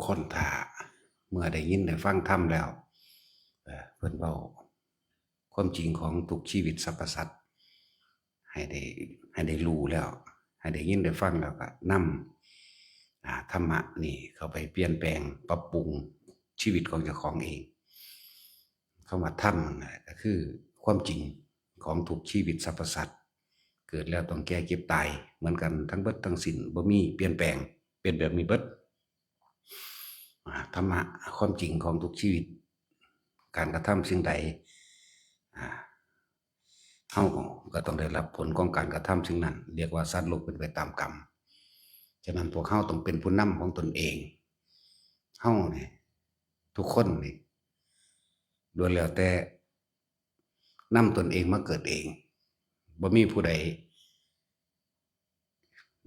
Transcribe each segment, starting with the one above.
คนถ้าเมื่อได้ยินได้ฟังธรรมแล้วเพิ่นเว้าความจริงของทุกชีวิตสรรพสัตว์ให้ได้ให้ได้รู้แล้วให้ได้ยินได้ฟังแล้วก็นำธรรมะนี่เข้าไปเปลี่ยนแปลงปรับปรุงชีวิตของเจ้าของเองคำว่าธรรมนั่นแหละก็คือความจริงของทุกชีวิตสรรพสัตว์เกิดแล้วต้องแก่เก็บตายเหมือนกันทั้งเบิดทั้งสิ้นบ่มีเปลี่ยนแปลงเป็นแบบนี้เบิด ธรรมะความจริงของทุกชีวิตการกระทำสิ่งใดเฮาก็ต้องได้รับผลของการกระทำสิ่งนั้นเรียกว่าสัตว์โลกเป็นไปตามกรรมฉะนั้นพวกเฮาต้องเป็นผู้นำของตนเองเฮานี่ทุกคนนี่ล้วนแล้วแต่นำตนเองมาเกิดเองบ่มีผู้ใด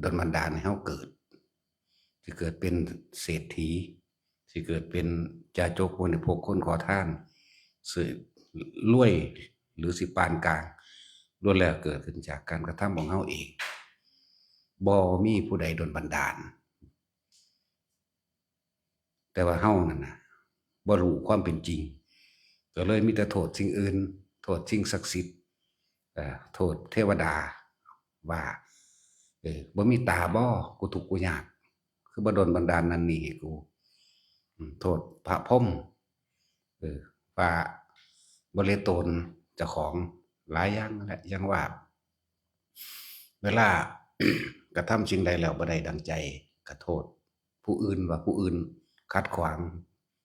ดลบันดาลให้เฮาเกิดสิเกิดเป็นเศรษฐีสิเกิดเป็นจาโจกบริโภคคนขอทานสิรวยหรือสิปานกลางล้วนแล้วเกิดขึ้นจากการกระทำของเฮาเองบ่มีผู้ใดดลบันดาลแต่ว่าเฮานั่นน่ะบ่รู้ความเป็นจริงก็เลยมีแต่โทษสิ่งอื่นโทษสิ่งศักดิ์สิทธิ์โทษเทวดาว่าบ่มีตาบ่กูทุกข์กูยากคือบ่ดลบันดาลนั่นนี่ให้กูโทษพระพรหมว่าบ่เลตนเจ้าของหลายอย่างนั่นแหละอย่างว่าเวลา กระทำสิ่งใดแล้วบ่ได้ดังใจก็โทษผู้อื่นว่าผู้อื่นขัดขวาง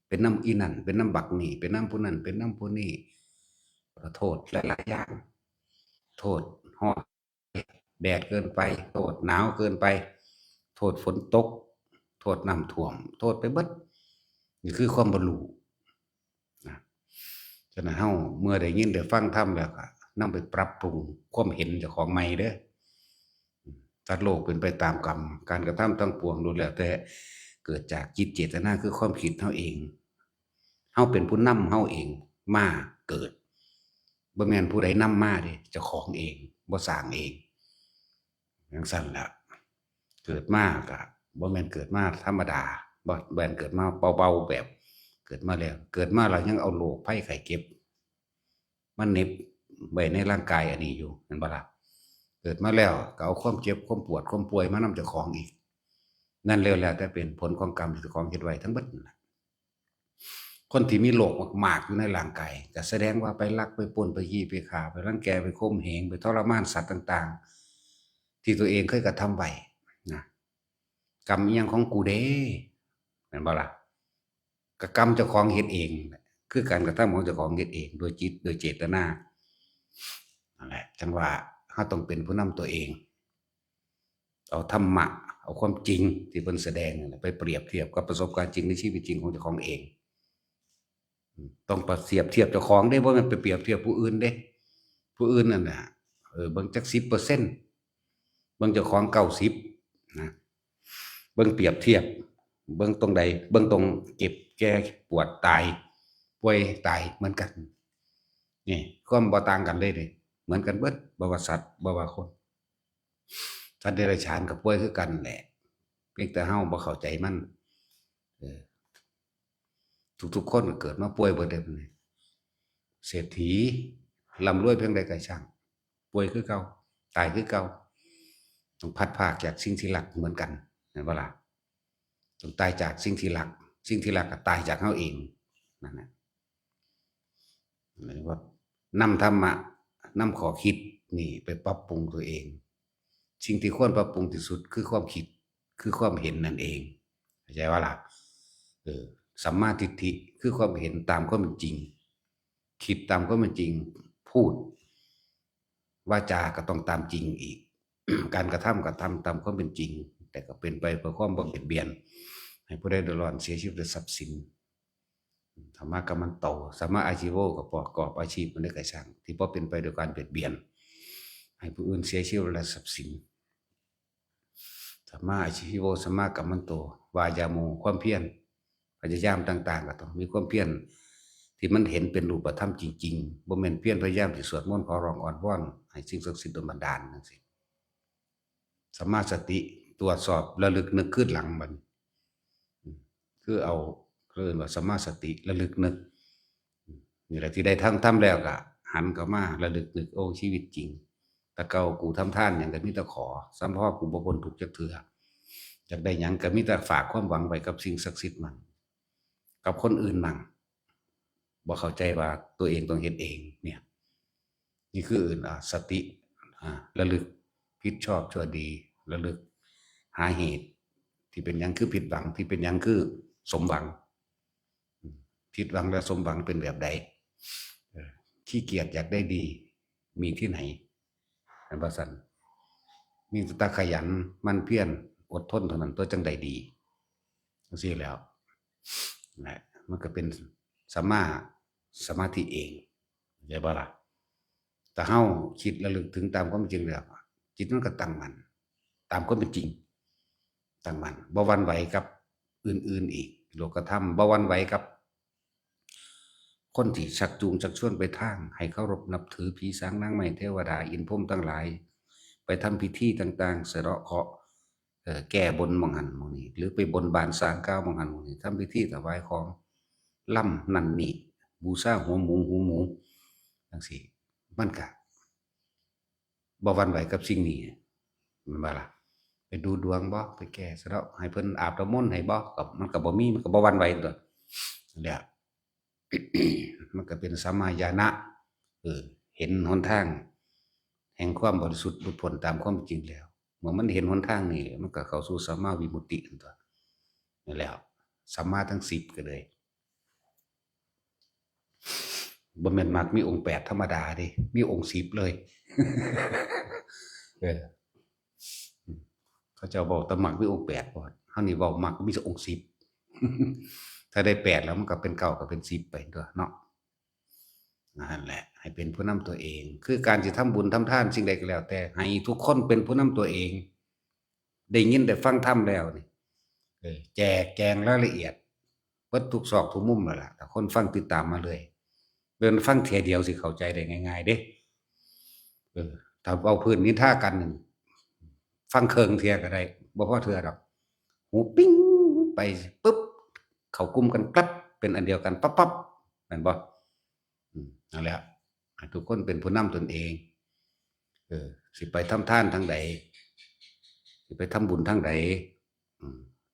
เป็นนำอีนั่นเป็นนำบักนี่เป็นนำผู้นั้นเป็นนำผู้นี้ก็โทษหลายๆอย่างโทษร้อนแดดเกินไปโทษหนาวเกินไปโทษฝนตกโทษน้ำท่วมโทษไปเบิดนี่คือความบ่รู้นะฉะนั้นเฮาเมื่อได้ยินได้ฟังธรรมแล้วก็นำไปปรับปรุงความเห็นเจ้าของใหม่เด้อสัตว์โลกเป็นไปตามกรรมการกระทำทั้งปวงล้วนแล้วแต่เกิดจากจิตเจตนาคือความคิดเฮาเองเฮาเป็นผู้นำเฮาเองมาเกิดบ่แม่นผู้ใดนำมาเด้เจ้าของเองบ่สร้างเองจังซั่นล่ะเกิดมาก็บ่แม่นเกิดมาธรรมดาบ่แม่นเกิดมาเบาๆแบบเกิดมาแล้วเกิดมาแล้วยังเอาโรคภัยไข้เจ็บมาเหน็บไว้ในร่างกายอันนี้อยู่แม่นบ่ล่ะเกิดมาแล้วก็เอาความเจ็บความปวดความป่วยมานำเจ้าของอีกนั่นแล้วแต่เป็นผลของกรรมที่เจ้าของเฮ็ดไว้ทั้งเบิดนั่นล่ะคนที่มีโรคมากๆอยู่ในร่างกายก็แสดงว่าไปลักไปปล้นไปขี้ไปฆ่าไปรังแกไปข่มเหงไปทรมานสัตว์ต่างๆที่ตัวเองเคยกระทำไว้นะกรรมอิหยังของกูเด้แม่นบ่ล่ะก็กรรมเจ้าของเฮ็ดเองคือการกระทำของเจ้าของเฮ็ดเองโดยจิตโดยเจตนานั่นแหละจังว่าเฮาต้องเป็นผู้นำตัวเองเอาธรรมะเอาความจริงที่เพิ่นแสดงนั่นแหละไปเปรียบเทียบกับประสบการณ์จริงในชีวิตจริงของเจ้าของเองต้องเปรียบเทียบเจ้าของเด้บ่แม่นไปเปรียบเทียบผู้อื่นเด้ผู้อื่นนั่นน่ะเบิ่งจัก10%เบิ่งเจ้าของ90นะเบิ่งเปรียบเทียบเบิ่งตรงใดเบิ่งตรงเจ็บแก่ปวดตายป่วยตายเหมือนกันนี่ความบ่ต่างกันเลยเด้เหมือนกันเบิดบ่ว่าสัตว์บ่ว่าคนสัตว์เดรัจฉานก็ป่วยคือกันแหละเพียงแต่เฮาบ่เข้าใจมันเออทุกๆคนก็เกิดมาป่วยเบิดเดะบัดนี้เศรษฐีร่ำรวยเพียงใดก็ช่างป่วยคือเก่าตายคือเก่าต้องพัดพรากจากสิ่งที่รักเหมือนกันเห็นบ่ล่ะต้องตายจากสิ่งที่รักสิ่งที่รักก็ตายจากเฮาเองนั่นน่ะหมายว่านำธรรมะนำข้อคิดนี่ไปปรับปรุงตัวเองสิ่งที่ควรปรับปรุงที่สุดคือความคิดคือความเห็นนั่นเองเข้าใจว่าล่ะสัมมาทิฏฐิคือความเห็นตามความเป็นจริงคิดตามความเป็นจริงพูดวาจาก็ต้องตามจริงอีก การกระทำก็ทำตามความเป็นจริงแต่ก็เป็นไปเพื่อความบ่เบียดเบียนให้ผู้ใดเดือดร้อนเสียชีวิตหรือทรัพย์สินธรรมะกัมมันโตสัมมาอาชีโวก็ประกอบอาชีพมันได้กระช่างที่บ่เป็นไปโดยการเบียดเบียนให้ผู้อื่นเสียชีวิตและทรัพย์สินสัมมาอาชีโวสัมมากัมมันโตวายาโมความเพียรพยายามต่างๆก็ต้องมีความเพียรที่มันเห็นเป็นรูปธรรมจริงๆบ่แม่นเพียรพยายามสิสวดมนต์ขอร้องอ้อนวอนให้สิ่งศักดิ์สิทธิ์ดลบันดาลจังซี่สัมมาสติตรวจสอบระลึกนึกคืนหลังบัด คือเอาเรียกว่าสัมมาสติระลึกนึกนี่แหละที่ได้ทำแล้วก็หันกลับมาระลึกนึกโอ้ชีวิตจริงแต่เก่ากูทำท่านอย่างก็มีแต่ขอซ้ำพ่อกูบ่พ้นทุกข์จักเทื่ออยากได้หยังก็มีแต่ฝากความหวังไว้กับสิ่งศักดิ์สิทธิ์มันกับคนอื่นมั่งบ่เข้าใจว่าตัวเองต้องเฮ็ดเองเนี่ยนี่คือสติระลึกผิดชอบชั่วดีระลึกหาเหตุที่เป็นหยังคือผิดหวังที่เป็นหยังคือสมหวังผิดหวังและสมหวังเป็นแบบใดขี้เกียจอยากได้ดีมีที่ไหนอันว่าซั่นมีแตาขยันมันเพียรอดทนเท่านั้นตัวจังใดดีจังซี่แล้วนะมันก็เป็นสมาธิเองเข้าใจบ่ล่ะแต่เฮาคิดระลึกถึงตามความจริงแล้วจิตมันก็ตั้งมั่นตามความเป็นจริงตั้งมั่นบ่หวั่นไหวกับอื่นๆอีกโลกธรรมบ่หวั่นไหวกับคนที่ชักจูงชักชวนไปทางให้เคารพนับถือผีสางนางไม้เทวดาอินพรหมทั้งหลายไปทำพิธีต่างๆสะเดาะเคราะห์แก้บนหม้องหั้นหม้องนี้หรือไปบนบานศาลกล่าวหม้องหั้นหม้องนี้ทำพิธีถวายของล่ำนั่นนี่บูชาหัวหมูหูหมูจังซี่มันก็บ่หวั่นไหวกับสิ่งนี้แม่นบ่ล่ะไปดูดวงบ่ไปแก้สะเดาะให้เพิ่นอาบน้ำมนต์ให้บ่ก็มันก็บ่มีมันก็บ่หวั่นไหวตั่วนั่นแหละ มันก็เป็นสัมมาญาณะเห็นหนทางแห่งความบริสุทธิ์หลุดพ้นตามความจริงแล้วเมื่อมันเห็นหนทางนี่มันก็เข้าสู่สัมมาวิมุตตินั่นตั่วนั่นแหละสัมมาทั้ง10ก็เลยบ่แม่นมรรคมีองค์8ธรรมดาเด้มีองค์10เลยเออเขาเจ้าบอกแต่มรรคมีองค์8บ่เฮานี่เว้ามรรคมีแต่องค์10ถ้าได้8แล้วมันก็เป็น9ก็เป็น10ไปตั่วเนาะนั่นแหละให้เป็นผู้นำตัวเองคือการสิทำบุญทำทานสิ่งใดก็แล้วแต่ให้ทุกคนเป็นผู้นำตัวเองได้ยินได้ฟังธรรมแล้วนี่แจกแจงรายละเอียดเบิดทุกซอกทุกมุมแล้วล่ะถ้าคนฟังติดตามมาเลยเดินฟังเที่ยเดียวสิเข้าใจได้ง่ายๆเด้ถ้าเอาพื้นนินทากันนึงฟังเคิงเที่ยก็ได้บ่พอเทื่อดอกหูปิ้งไปปึ๊บเข้ากลุ่มกันกลับเป็นอันเดียวกันปั๊บๆแม่นบ่นั่นแหละให้ทุกคนเป็นผู้นำตนเองสิไปทำทานทางใดสิไปทำบุญทางใด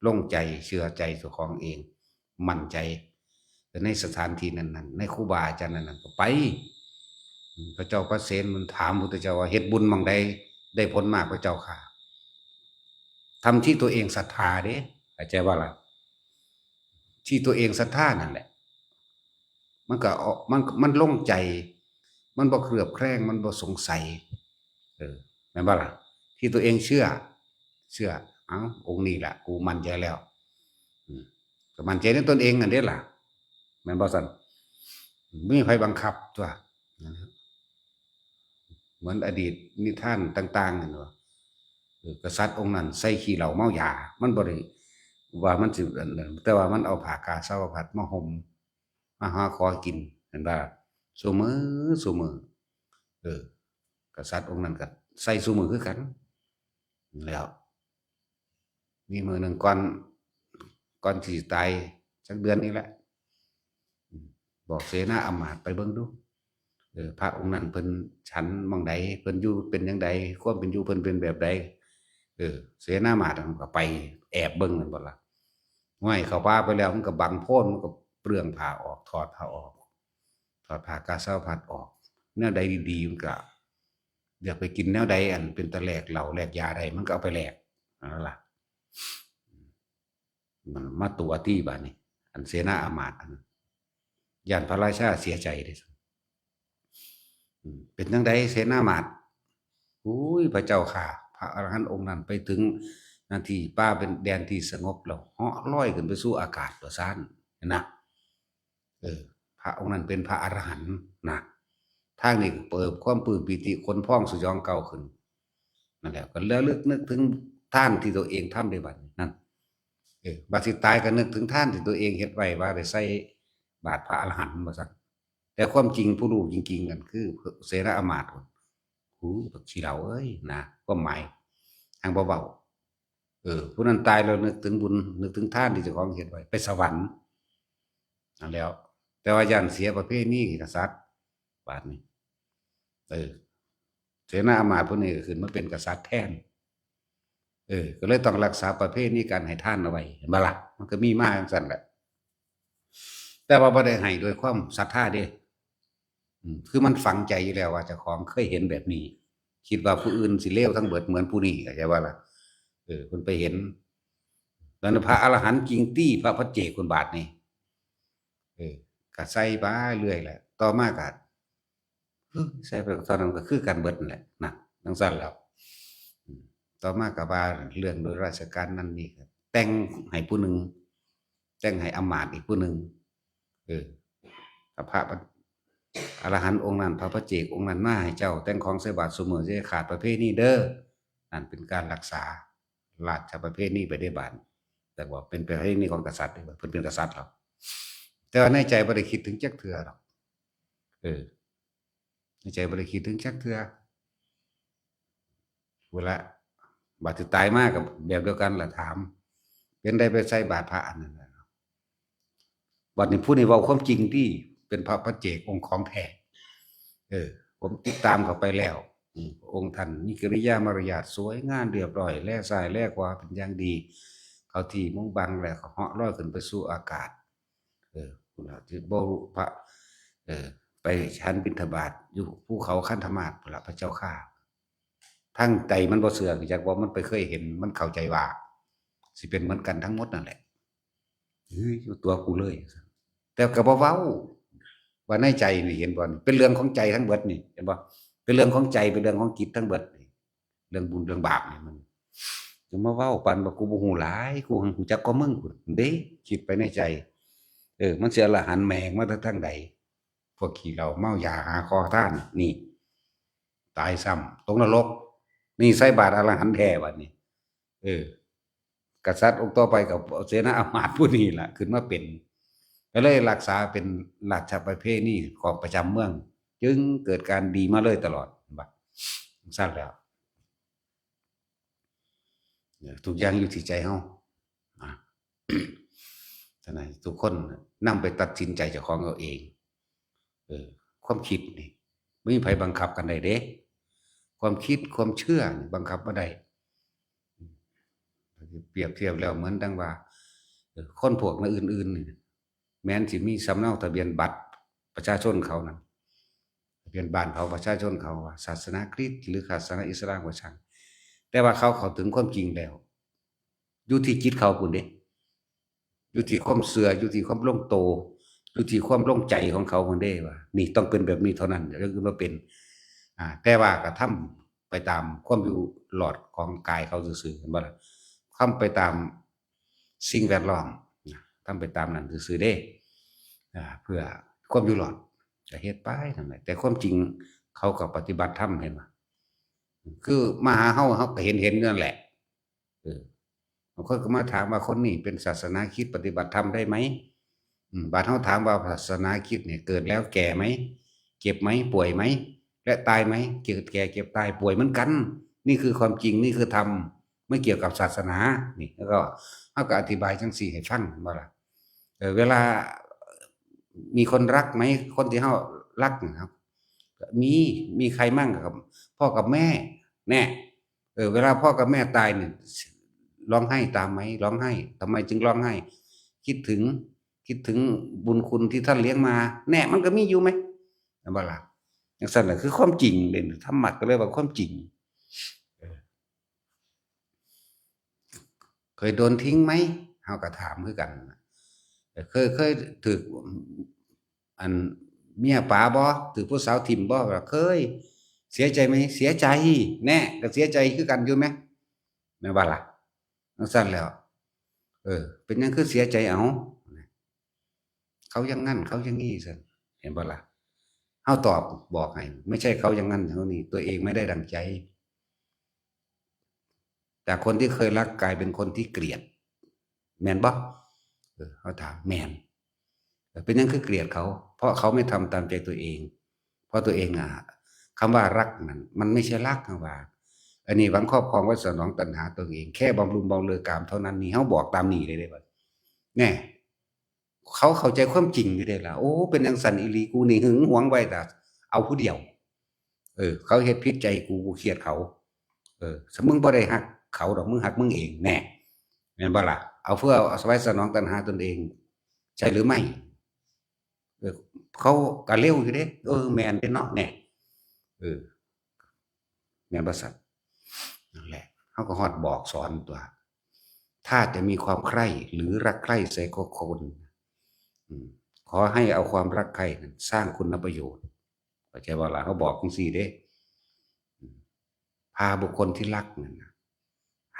ลงใจเชื่อใจเจ้าของเองมั่นใจในสถานที่นั้นๆในครูบาอาจารย์นั้นๆก็ไปพระเจ้าพระเสนมันถามพุทธเจ้าว่าเฮ็ดบุญหม้องใดได้ผลมากพระเจ้าค่ะทำที่ตัวเองศรัทธาเด้เข้าใจบ่ล่ะที่ตัวเองศรัทธานั่นแหละมันก็มันโล่งใจมันบ่เคลือบแคลงมันบ่สงสัยแม่นบ่ล่ะที่ตัวเองเชื่อเอ้าองค์นี้ล่ะกูมั่นใจแล้วก็มั่นใจในตนเองนั่นเด้ล่ะแม่นบ่ซั่นบ่มีไผบังคับตั่วเหมือนอดีตนิทานต่างๆนั่นว่ากษัตริย์องค์นั้นใส่ขี้เหล้าเมายามันบ่ได้ว่ามันสิอันนั้นแต่ว่ามันเอาผ้ากาสาวพัดมาห่มมาหาขอกินเห็นบ่ซุมื้อกษัตริย์องค์นั้นก็ใส่ซุมื้อคือกันแล้วมีมื้อหนึ่งก่อนที่สิตายจักเดือนนี้แหละบอกเสนาอำมาตย์ไปเบิ่งดูพระองค์นั้นเพิ่นฉันหม้องใดเพิ่นอยู่เป็นจังใดความเป็นอยู่เพิ่นเป็นแบบใดเสนามาตย์มันก็ไปแอบเบิ่งแม่นบ่ล่ะห้วยเข้าป่าไปแล้วมันก็บังโพ้นมันก็เปลื้องผ้าออกถอดผ้าออกถอดผ้ากาสาวพัดออกแนวใดดีๆมันก็อยากไปกินแนวใดอันเป็นตะแลกเหล้าแลกยาได้มันก็เอาไปแลกนั่นล่ะมันมาตัวที่บัดนี้อันเสนาอามาตย์อันย้านพระราชาเสียใจเด้เป็นจังไดเสนามาตย์อุ้ยพระเจ้าค่ะพระอรหันต์องค์นั้นไปถึงนาที่ป่าเป็นแดนที่สงบแล้วเหาะลอยขึ้นไปสู่อากาศว่าซั่นนะพระองค์นั้นเป็นพระอรหันต์นะทางนี้เปิดความปลื้มปิติขนพองสยองเก่าขึ้นนั่นแหละก็ระลึกนึกถึงทานที่ตัวเองทำได้บัดนี้นั่นบัดสิตายก็นึกถึงทานที่ตัวเองเฮ็ดไว้ว่าได้ใส่บาตรพระอรหันต์ว่าซั่นแต่ความจริงผู้รู้จริงๆนั่นคือเสนาอามาตย์บักขี้เหล้าเอ้ยนะความหมายทางเบา ผู้นั้นตายแล้วนึกถึงบุญนึกถึงทานที่เจ้าของเฮ็ดไว้ไปสวรรค์นั่นแล้วแต่ว่าย่านเสียประเพณีกษัตริย์บาดนี้เออเสนาอำมาตย์ผู้นี้ก็ขึ้นมาเป็นกษัตริย์แทนก็เลยต้องรักษาประเพณีการให้ทานเอาไว้เห็นบ่ล่ะมันก็มีมาจังซั่นแหละแต่ว่าบ่ได้ให้โดยความศรัทธาเด้คือมันฝังใจอยู่แล้วว่าเจ้าของเคยเห็นแบบนี้คิดว่าผู้อื่นสิเลวทั้งเบิดเหมือนผู้นี้เข้าใจบ่ล่ะเพิ่นไปเห็นแล้วพระอรหันต์จริงตี้พระปัจเจกคุณบาทนี่ก็ใส่ไปเรื่อยแหละต่อมาก็ใส่ไปตอนนั้นก็คือกันเบิดนั่นแหละนะจังซั่นแล้วต่อมาก็ว่าเรื่องโดยราชการนั้นนี่ก็แต่งให้ผู้หนึ่งแต่งให้อำมาตย์อีกผู้หนึ่งพระอรหันต์องค์นั้นพระปัจเจกองค์นั้นมาให้เจ้าแต่งของใส่บาตรเสมอจะขาดประเพณีเด้อนั่นเป็นการรักษาราชประเพณีไปได้บาดแต่ว่าเป็นประเพณีของกษัตริย์เพิ่นเป็นกษัตริย์หรอกแต่ว่าในใจบ่ได้คิดถึงจักเทื่อหรอกในใจบ่ได้คิดถึงจักเทื่อเวลาบาดสิตายมาก็แบบเดียวกันล่ะถามเป็นได้ไปใส่บาตรพระอันนั้นน่ะบัดนี้ผู้นี้เว้าความจริงที่เป็นพระปัจเจกองค์ของแท้ผมติดตามเขาไปแล้วองค์ท่านมีกิริยามารยาทสวยงามเรียบร้อยแลซ้ายแลขวาเป็นอย่างดีเข้าที่มุงบังแล้วก็เหาะลอยขึ้นไปสู่อากาศพุ่นล่ะที่บ่รู้พระไปฉันบิณฑบาตอยู่ภูเขาคันธมาศพุ่นล่ะพระเจ้าข้าทั้งใจมันบ่เชื่อจากว่ามันไปเคยเห็นมันเข้าใจว่าสิเป็นเหมือนกันทั้งหมดนั่นแหละอยู่ตัวกูเลยแต่ก็บ่เว้าว่าในใจนี่เห็นบ่เป็นเรื่องของใจทั้งเบิดนี่เห็นบ่เป็นเรื่องของใจเป็นเรื่องของจิตทั้งเบิดนี่เรื่องบุญเรื่องบาปนี่มันจะมาเว้าปานว่ากูบ่ฮู้หลายกูฮู้จักกว่ามึงพุ่นเด้คิดไปในใจมันสิอรหันต์แม่งมาแต่ทางใดพวกขี้เหล้าเมายาหาคอทานนี่ตายซ้ำตกนรกนี่ใส่บาตรอรหันต์แท้บัดนี้กษัตริย์องค์ต่อไปก็เสนาอำมาตย์ผู้นี้ล่ะขึ้นมาเป็นก็เลยรักษาเป็นราชประเพณีของประจำเมืองจึงเกิดการดีมาเลยตลอดบัดซั่นแล้วทุกอย่างอยู่ที่ใจเฮาฉะนั้นทุกคนนำไปตัดสินใจเจ้าของเอาเองความคิดนี่บ่มีไผบังคับกันได้เด้ความคิดความเชื่อนี่บังคับบ่ได้เปรียบเทียบแล้วเหมือนดังว่าคนพวกอื่นๆนี่แม้นสิมีสำเนาทะเบียนบัตรประชาชนเขานั่นทะเบียนบ้านเขาประชาชนเขาว่าศาสนาคริสต์หรือศาสนาอิสลามก็ช่างแต่ว่าเขาเข้าถึงความจริงแล้วอยู่ที่จิตเขาพุ่นเด้อยู่ที่ความเชื่ออยู่ที่ความลงโตอยู่ที่ความลงใจของเขาพุ่นเด้ว่านี่ต้องเป็นแบบนี้เท่านั้นแล้วคือบ่เป็นแต่ว่าก็ทำไปตามความอยู่รอดของกายเขาซื่อๆเห็นบ่ล่ะทำไปตามสิ่งแวดล้อมทำไปตามนั้นซื่อๆเด้เพื่อความอยู่รอดก็เฮ็ดไปนั่นแหละแต่ความจริงเขาก็ปฏิบัติธรรมเห็นบ่คือมาหาเฮาก็เห็นนั่นแหละบางคนก็มาถามว่าคนนี้เป็นศาสนาคริสต์ปฏิบัติธรรมได้ไหมบาดเฮาถามว่าศาสนาคริสต์เนี่ยเกิดแล้วแก่ไหมเจ็บไหมป่วยไหมและตายไหมเกิดแก่เจ็บตายป่วยเหมือนกันนี่คือความจริงนี่คือธรรมไม่เกี่ยวกับศาสนานี่แล้วก็เฮาก็อธิบายจังซี่ให้ฟังบ่ล่ะเวลามีคนรักไหมคนที่เฮารักนะครับมีใครมั่งครับพ่อกับแม่แน่เวลาพ่อกับแม่ตายเนี่ยร้องไห้ตามไหมร้องไห้ทำไมจึงร้องไห้คิดถึงบุญคุณที่ท่านเลี้ยงมาแน่มันก็มีอยู่ไหมบ่ล่ะจังซั่นน่ะคือความจริงเด้ธรรมะก็เลยว่าความจริงเคยโดนทิ้งไหมเฮาก็ถามคือกันเคยถูกอันเมียป๋าบ่ถูกผู้สาวทิ่มบ่ก็เคยเสียใจไหมเสียใจแน่ก็เสียใจคือกันอยู่แหมแม่นบ่ล่ะจังซั่นแล้วเป็นหยังคือเสียใจเอ้าเขาอย่างงั้นเขาอย่างงี้ซั่นเห็นบ่ล่ะเฮาตอบบอกให้ไม่ใช่เขาอย่างงั้นเขานี่ตัวเองไม่ได้ดั่งใจจากคนที่เคยรักกลายเป็นคนที่เกลียดแม่นบ่เฮาถามแม่นเป็นหยังคือเกลียดเขาเพราะเขาไม่ทำตามใจตัวเองเพราะตัวเองคำว่ารักนั่นมันไม่ใช่รักคำว่า อันนี้หวังครอบครองไว้สนองตัณหาตัวเองแค่บำรุงบำเรอกามเท่านั้นนี่เขาบอกตามนี้เลยได้บ่แน่เขาเข้าใจความจริงอยู่ได้ล่ะโอ้เป็นจังซั่นอีหลีกูนี่หึงหวงไว้แต่เอาผู้เดียวเขาเฮ็ดผิดใจกูเครียดเขาถ้ามึงบ่ได้ฮักเขาดอกมึงฮักมึงเองแน่แม่นบ่ล่ะเอาเพื่อไว้สนองตัณหาตนเองใช่หรือไม่เขาก็เร็วอยู่เด้แม่นเด้เนาะแน่เออแม่นบ่ซั้นนั่นแหละเขาก็ฮอดบอกสอนตัวถ้าจะมีความใคร่หรือรักใคร่ใส่คนขอให้เอาความรักใคร่นั้นสร้างคุณประโยชน์เข้าใจบ่ล่ะเขาบอกจังซี่เด้พาบุคคลที่รักนั่นน่ะ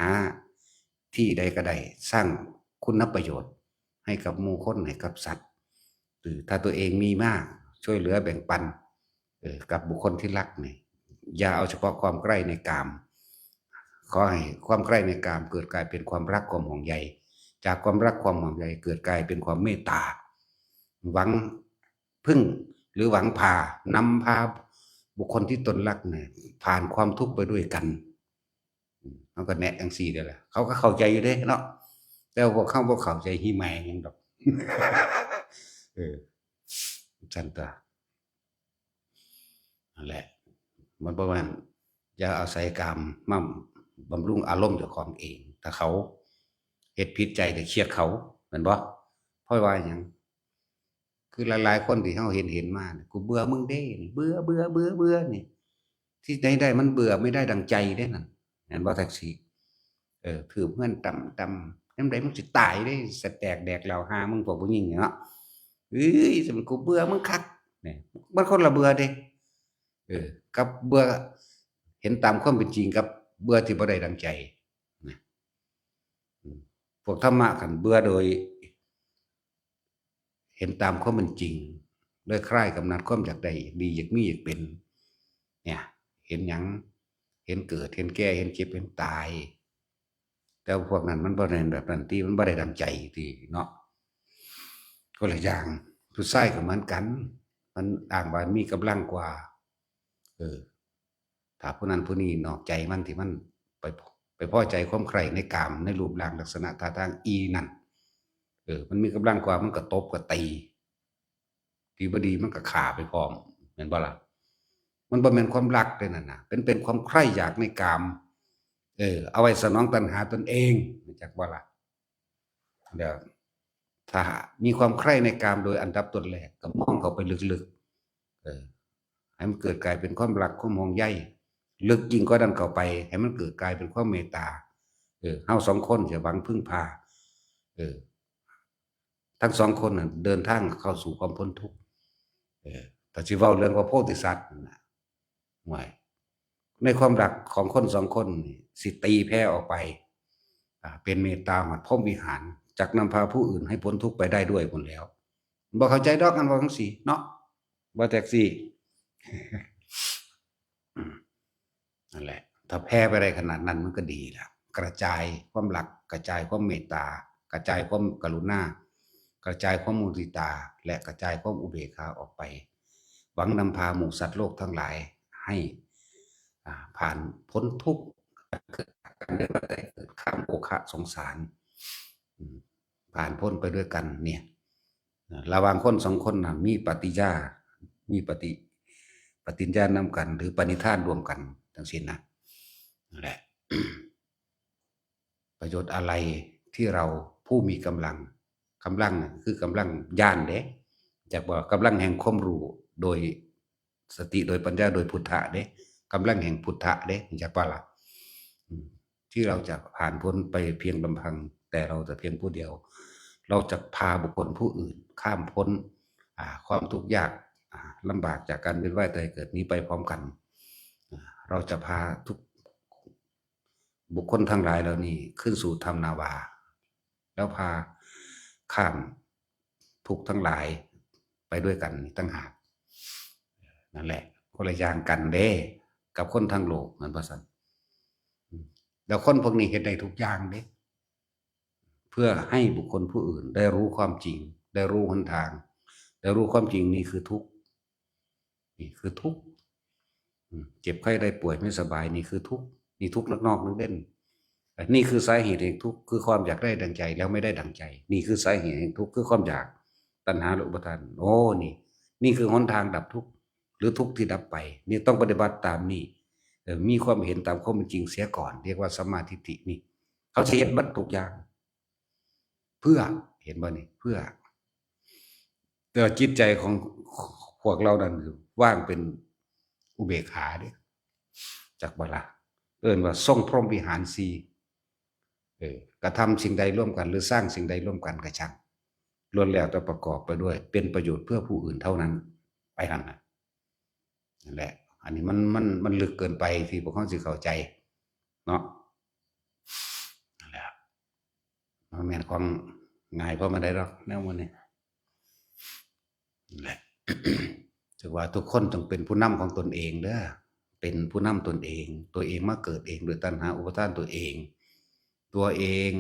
หาที่ใดก็ได้สร้างคุณประโยชน์ให้กับหมู่คนให้กับสัตว์หรือถ้าตัวเองมีมากช่วยเหลือแบ่งปันกับบุคคลที่รักนี่อย่าเอาเฉพาะความใกล้ในกามขอให้ความใกล้ในกามเกิดกลายเป็นความรักความห่วงใยจากความรักความห่วงใยเกิดกลายเป็นความเมตตาหวังพึ่งหรือหวังนำพาบุคคลที่ตนรักเนี่ยผ่านความทุกข์ไปด้วยกันมันก็แนะจังซี่เด้อล่ะเขาก็เข้าใจอยู่เด้เนาะแต่พวกเขาบ่เข้าใจหิแมงหยังดอกเออซั่นตัวนั่นแหละมันบ่แม่นอย่าอาศัยกามมาบำรุงอารมณ์เจ้าของเองถ้าเขาเฮ็ดผิดใจก็เครียดเขาแม่นบ่เพราะว่าหยังคือหลายๆคนที่เฮาเห็นมานี่กูเบื่อมึงเด้นี่เบื่อนี่ที่ไหนได้มันเบื่อไม่ได้ดั่งใจเด้นั่นแม่นบ่แท็กซี่ถือเงินต่ำยามใดมึงสิตายเด้สแตกแดกเหล้าห่ามึงพวกผู้หญิงนี่เนาะเฮ้ยสกูเบื่อมึงคักนี่มันคนละเบื่อเด้กับเบื่อเห็นตามความเป็นจริงกับเบื่อที่บ่ได้ดั่งใจนะพวกธรรมะคันเบื่อโดยเห็นตามความเป็นจริงโดยคลายกำหนัดความอยากได้ดีอยากมีอยากเป็นเนี่ยเห็นหยังเห็นเกิดเห็นแก่เห็นเจ็บเห็นตายแต่พวกนั้นมันบ่ได้แบบนั้นที่มันบ่ได้ดั่งใจที่เนาะคนละอย่างผู้ชายก็เหมือนกันมันอ้างว่ามีกำลังกว่าถ้าผู้นั้นผู้นี้นอกใจมันที่มันไปพอใจความใคร่ในกามในรูปร่างลักษณะท่าทางอีนั่นมันมีกำลังกว่ามันก็ตบก็ตีที่บ่ดีมันก็ฆ่าไปพร้อมแม่นบ่ล่ะมันบ่แม่นความรักเด้นั่นน่ะเป็นความใคร่อยากในกามเอาไว้สนองตัณหาตนเองรู้จักบ่ล่ะเดี๋ยวถ้ามีความใคร่ในกามโดยอันดับต้นแรกก็มองเข้าไปลึกๆให้มันเกิดกลายเป็นความรักความห่วงใยลึกยิ่งกว่านั้นเข้าไปให้มันเกิดกลายเป็นความเมตตาเฮาสองคนจะหวังพึ่งพาทั้งสองคนน่ะเดินทางเข้าสู่ความพ้นทุกข์แต่สิเว้าเรื่องพระโพธิสัตว์นั่นน่ะห่วยในความรักของคนสองคนนี่สิตีแผ่ออกไปเป็นเมตตาหอดพรหมวิหารจักนำพาผู้อื่นให้พ้นทุกข์ไปได้ด้วยพุ่นแหล้วบ่เข้าใจดอกกันว่าจังซี่เนาะบ่แท็กซี่ นั่นแหละถ้าแผ่ไปได้ขนาดนั้นมันก็ดีแล้วกระจายความรักกระจายความเมตตากระจายความกรุณากระจายความมุทิตาและกระจายความอุเบกขาออกไปหวังนำพาหมู่สัตว์โลกทั้งหลายให้ผ่านพ้นทุกข์การเดินไปเกิดข้ามโอคะสงสารผ่านพ้นไปด้วยกันเนี่ยระหว่างคนสองคนนะมีปฏิญามีปฏิญญานำกันหรือปณิธานรวมกันทั้งสิ้นนะนั่นแหละ ประโยชน์อะไรที่เราผู้มีกำลังคือกำลังญาณเด้จากว่ากำลังแห่งความรู้โดยสติโดยปัญญาโดยพุทธะเด้กำลังแห่งพุทธะเด้จากว่าล่ะที่เราจะผ่านพ้นไปเพียงลำพังแต่เราจะเพียงผู้เดียวเราจะพาบุคคลผู้อื่นข้ามพ้นความทุกข์ยากลำบากจากการเวียนว่ายตายเกิดนี้ไปพร้อมกันเราจะพาทุกบุคคลทั้งหลายเหล่านี้ขึ้นสู่ธรรมนาวาแล้วพาข้ามทุกทั้งหลายไปด้วยกันตั้งหากนั่นแหละคนละอย่างกันเด้กับคนทั้งโลกเหมือนพระสันแล้วคนพวกนี้เห็นได้ทุกอย่างเด้เพื่อให้บุคคลผู้อื่นได้รู้ความจริงได้รู้หนทางได้รู้ความจริงนี่คือทุกข์นี่คือทุกข์เจ็บไข้ได้ป่วยไม่สบายนี่คือทุกข์ นี่ทุกข์นอกนึกเล่นนี่คือสาเหตุแห่งทุกข์คือความอยากได้ดังใจแล้วไม่ได้ดังใจนี่คือสาเหตุแห่งทุกข์คือความอยากตัณหาและอุปาทานโอ้นี่คือหนทางดับทุกข์หรือทุกข์ที่ดับไปนี่ต้องปฏิบัติตามนี่มีความเห็นตามความเป็นจริงเสียก่อนเรียกว่าสัมมาทิฏฐินี่เขาจะเห็นบัตรทุกอย่างเพื่อเห็นบ่นี่เพื่อแต่จิตใจของพวกเรานั้นว่างเป็นอุเบกขาเด้จากบาลาเอิ้นว่าทรงพรหมวิหารสีกระทำสิ่งใดร่วมกันหรือสร้างสิ่งใดร่วมกันกระช่างล้วนแล้วแต่ประกอบไปด้วยเป็นประโยชน์เพื่อผู้อื่นเท่านั้นไปนั่นนั่นแหละอันนี้มันลึกเกินไปที่พวกเขาสิเข้าใจเนาะนั่นแหละมันแม่นของง่ายเพราะมันได้หรอกแนวมันนี่นั่นแหละ ถือว่าทุกคนต้องเป็นผู้นำของตนเองเด้อเป็นผู้นำตนเองตัวเองมาเกิดเองโดยตัณหาอุปาทานตัวเอง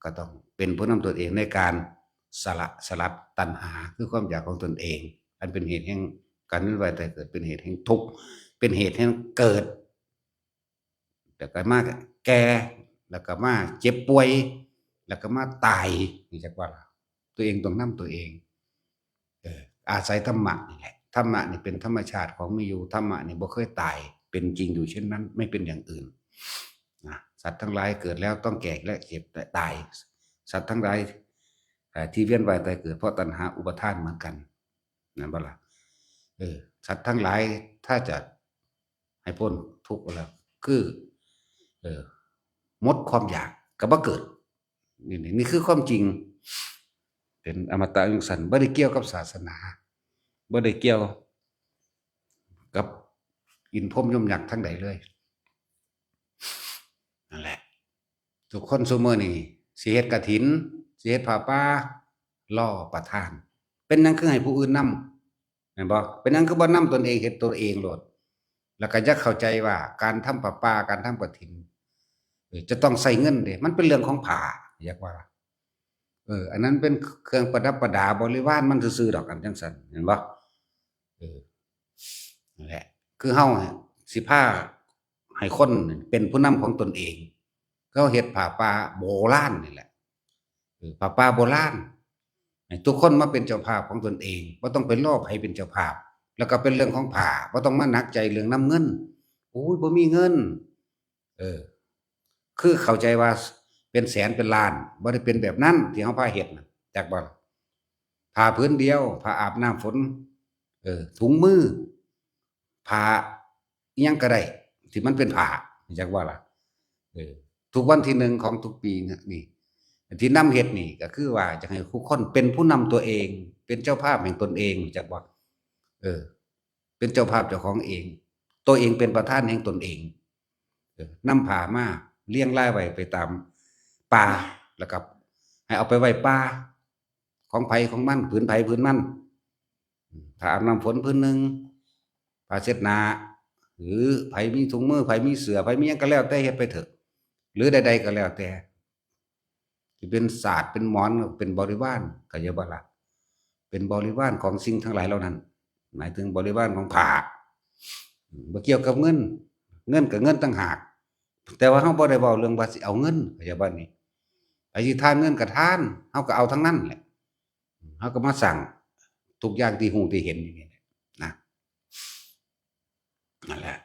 ก็ต้องเป็นผู้นำตัวเองในการสลัดตัณหาคือความอยากของตนเองอันเป็นเหตุแห่งการเวียนว่ายตายเกิดเป็นเหตุแห่งทุกข์เป็นเหตุแห่งเกิดแล้วก็มาแก่แล้วก็มาเจ็บป่วยแล้วก็มาตายนี่จักว่าตัวเองต้องนำตัวเองอาศัยธรรมะนี่แหละธรรมะนี่เป็นธรรมชาติของมีอยู่ธรรมะนี่บ่เคยตายเป็นจริงอยู่เช่นนั้นไม่เป็นอย่างอื่นนะสัตว์ทั้งหลายเกิดแล้วต้องแก่และเจ็บและตายสัตว์ทั้งหลายที่เวียนว่ายตายเกิดเพราะตัณหาอุปาทานเหมือนกันนั่นบ่ล่ะสัตว์ทั้งหลายถ้าจะให้พ้นทุกข์แล้วคือหมดความอยากก็บ่เกิดนี่คือความจริงเป็นอมตะจังซั่นบ่ได้เกี่ยวกับศาสนาบ่ได้เกี่ยวกับอินพรหมยมยักษ์ทั้งใดเลยนั่นแหละทุกคนซุมื้อนี้สิเฮ็ดกฐินสิเฮ็ดผ้าป่าล่อประทานเป็นหยังคือให้ผู้อื่นนำแม่นบ่เป็นหยังคือบ่นำตนเองเฮ็ดตัวเองโลดแล้วก็อย่าเข้าใจว่าการทำผ้าป่าการทำกฐินจะต้องใช้เงินเด้มันเป็นเรื่องของผ้าอยากว่าอันนั้นเป็นเครื่องประดับประดาบริวารมันซื่อๆดอกอันจังซั่นเห็นบ่นั่นแหละคือเฮาสิพาให้คนเป็นผู้นำของตนเองเขาเฮ็ดผ้าป่าโบราณนี่แหละผ้าป่าโบราณให้ทุกคนมาเป็นเจ้าภาพของตนเองบ่ต้องไปรอไผเป็นเจ้าภาพแล้วก็เป็นเรื่องของผ้าบ่ต้องมาหนักใจเรื่องนำเงินโอ้ยบ่มีเงินคือเข้าใจว่าเป็นแสนเป็นล้านบ่ได้เป็นแบบนั้นที่เฮาพาเฮ็ดน่ะจักบ่ผ้าผืนเดียวผ้าอาบน้ำฝนถุงมือผ้าอิหยังก็ได้ที่มันเป็นผ้าจักว่าล่ะทุกวันที่1ของทุกปีนี่ที่นำเฮ็ดนี่ก็คือว่าจะให้ทุกคนเป็นผู้นำตัวเองเป็นเจ้าภาพแห่งตนเองจักบ่เป็นเจ้าภาพเจ้าของเองตัวเองเป็นประธานแห่งตนเองนำผ้ามาเรียงรายไว้ไปตามป่าแล้วก็ให้เอาไปไว้ป่าของไผของมันผืนไผผืนมันถ้าอาบน้ำฝนผืนหนึ่งผ้าเช็ดหน้าหรือไผมีถุงมือไผมีเสื้อไผมีหยังก็แล้วแต่เฮ็ดไปเถอะหรือใดๆก็แล้วแต่สิเป็นศาสตร์เป็นหมอนเป็นบริวารก็อย่าบ่ล่ะเป็นบริวารของสิ่งทั้งหลายเหล่านั้นหมายถึงบริวารของผ้าบ่เกี่ยวกับเงินก็เงินต่างหากแต่ว่าเฮาบ่ได้เว้าเรื่องว่าสิเอาเงินเข้าใจบ่นี่ไอ้ที่ทานเงินก็ทานเฮาก็เอาทั้งนั้นแหละเฮาก็มาสั่งทุกอย่างที่ฮู้ที่เห็นอยู่นี่แหละนะนั่นแหละ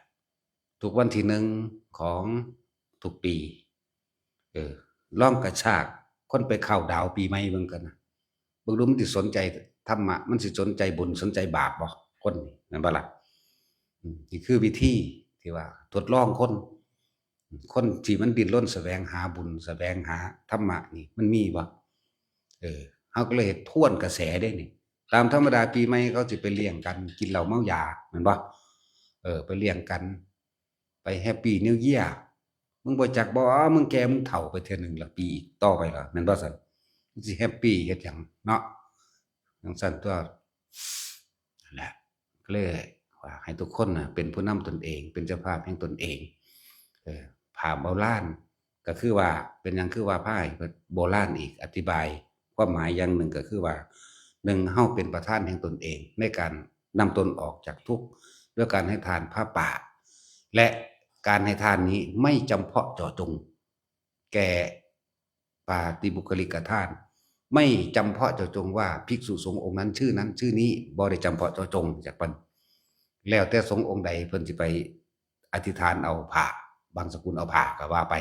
ทุกวันที่1ของทุกปีลองกระชากคนไปเข้าดาวปีใหม่เบิ่งกันนะเบิ่งดูมันสิสนใจธรรมะมันสิสนใจบุญสนใจบาปบ่คนนี่แม่นบ่ล่ะนี่คือวิธีที่ว่าทดลองคนที่มันดิ้นรนแสวงหาบุญแสวงหาธรรมะนี่มันมีบ่เฮาก็เลยทวนกระแสได้นี่ตามธรรมดาปีใหม่เขาสิไปเลี้ยงกันกินเหล้าเมายาแม่นบ่ไปเลี้ยงกันไปแฮปปีนิวเยียร์มึงบ่จักบ่มึงแก่มึงเฒ่าไปเทื่อหนึ่งละปีต่อไปล่ะแม่นบ่ซั่นมึงสิแฮปปีเฮ็ดหยังเนาะจังซั่นตัวนั่นแหละก็เลยว่าให้ทุกคนน่ะเป็นผู้นำตนเองเป็นเจ้าภาพแห่งตนเองผ้าโบราณก็คือว่าเป็นหยังคือว่าผ้าโบราณอีกอธิบายความหมายอย่างหนึ่งก็คือว่า1เฮาเป็นประธานแห่งตนเองในการนำตนออกจากทุกข์ด้วยการให้ทานผ้าป่าและ การให้ทานนี้ไม่จำเพาะเจาะจงแก่ปาติบุคลิกทานไม่จำเพาะเจาะจงว่าภิกษุสงฆ์องค์นั้นชื่อนั้นชื่อนี้บ่ได้จำเพาะเจาะจงจากเพิ่นแล้วแต่สงฆ์องค์ใดเพิ่นสิไปอธิษฐานเอาผ้าบางสกุลเอาผ้าก็ว่าไป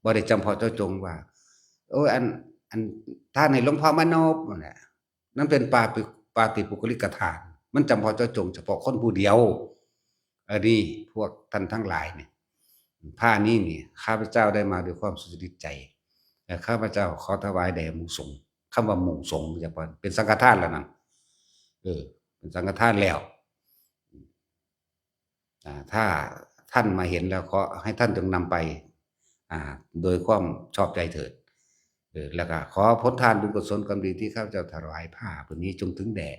บ่ได้จำเพาะเจาะจงว่าโอ้ยอันท่านให้หลวงพ่อมโนบนั่นแหละนั่นเป็นปาติปุคลิกทานมันจำเพาะเจาะจงเฉพาะคนผู้เดียวอันนี้พวกท่านทั้งหลายเนี่ยผ้านี้นี่ข้าพเจ้าได้มาด้วยความสุจริตใจแต่ข้าพเจ้าขอถวายแด่หมู่สงฆ์คำว่าหมู่สงฆ์จะเป็นสังฆทานแล้วนั่นเป็นสังฆทานแล้วถ้าท่านมาเห็นแล้วขอให้ท่านจงนำไปโดยความชอบใจเถิดแล้วก็ขอผลทานบุญกุศลกรรมดีที่ข้าพเจ้าถวายผ้าผืนนี้จงถึงแด่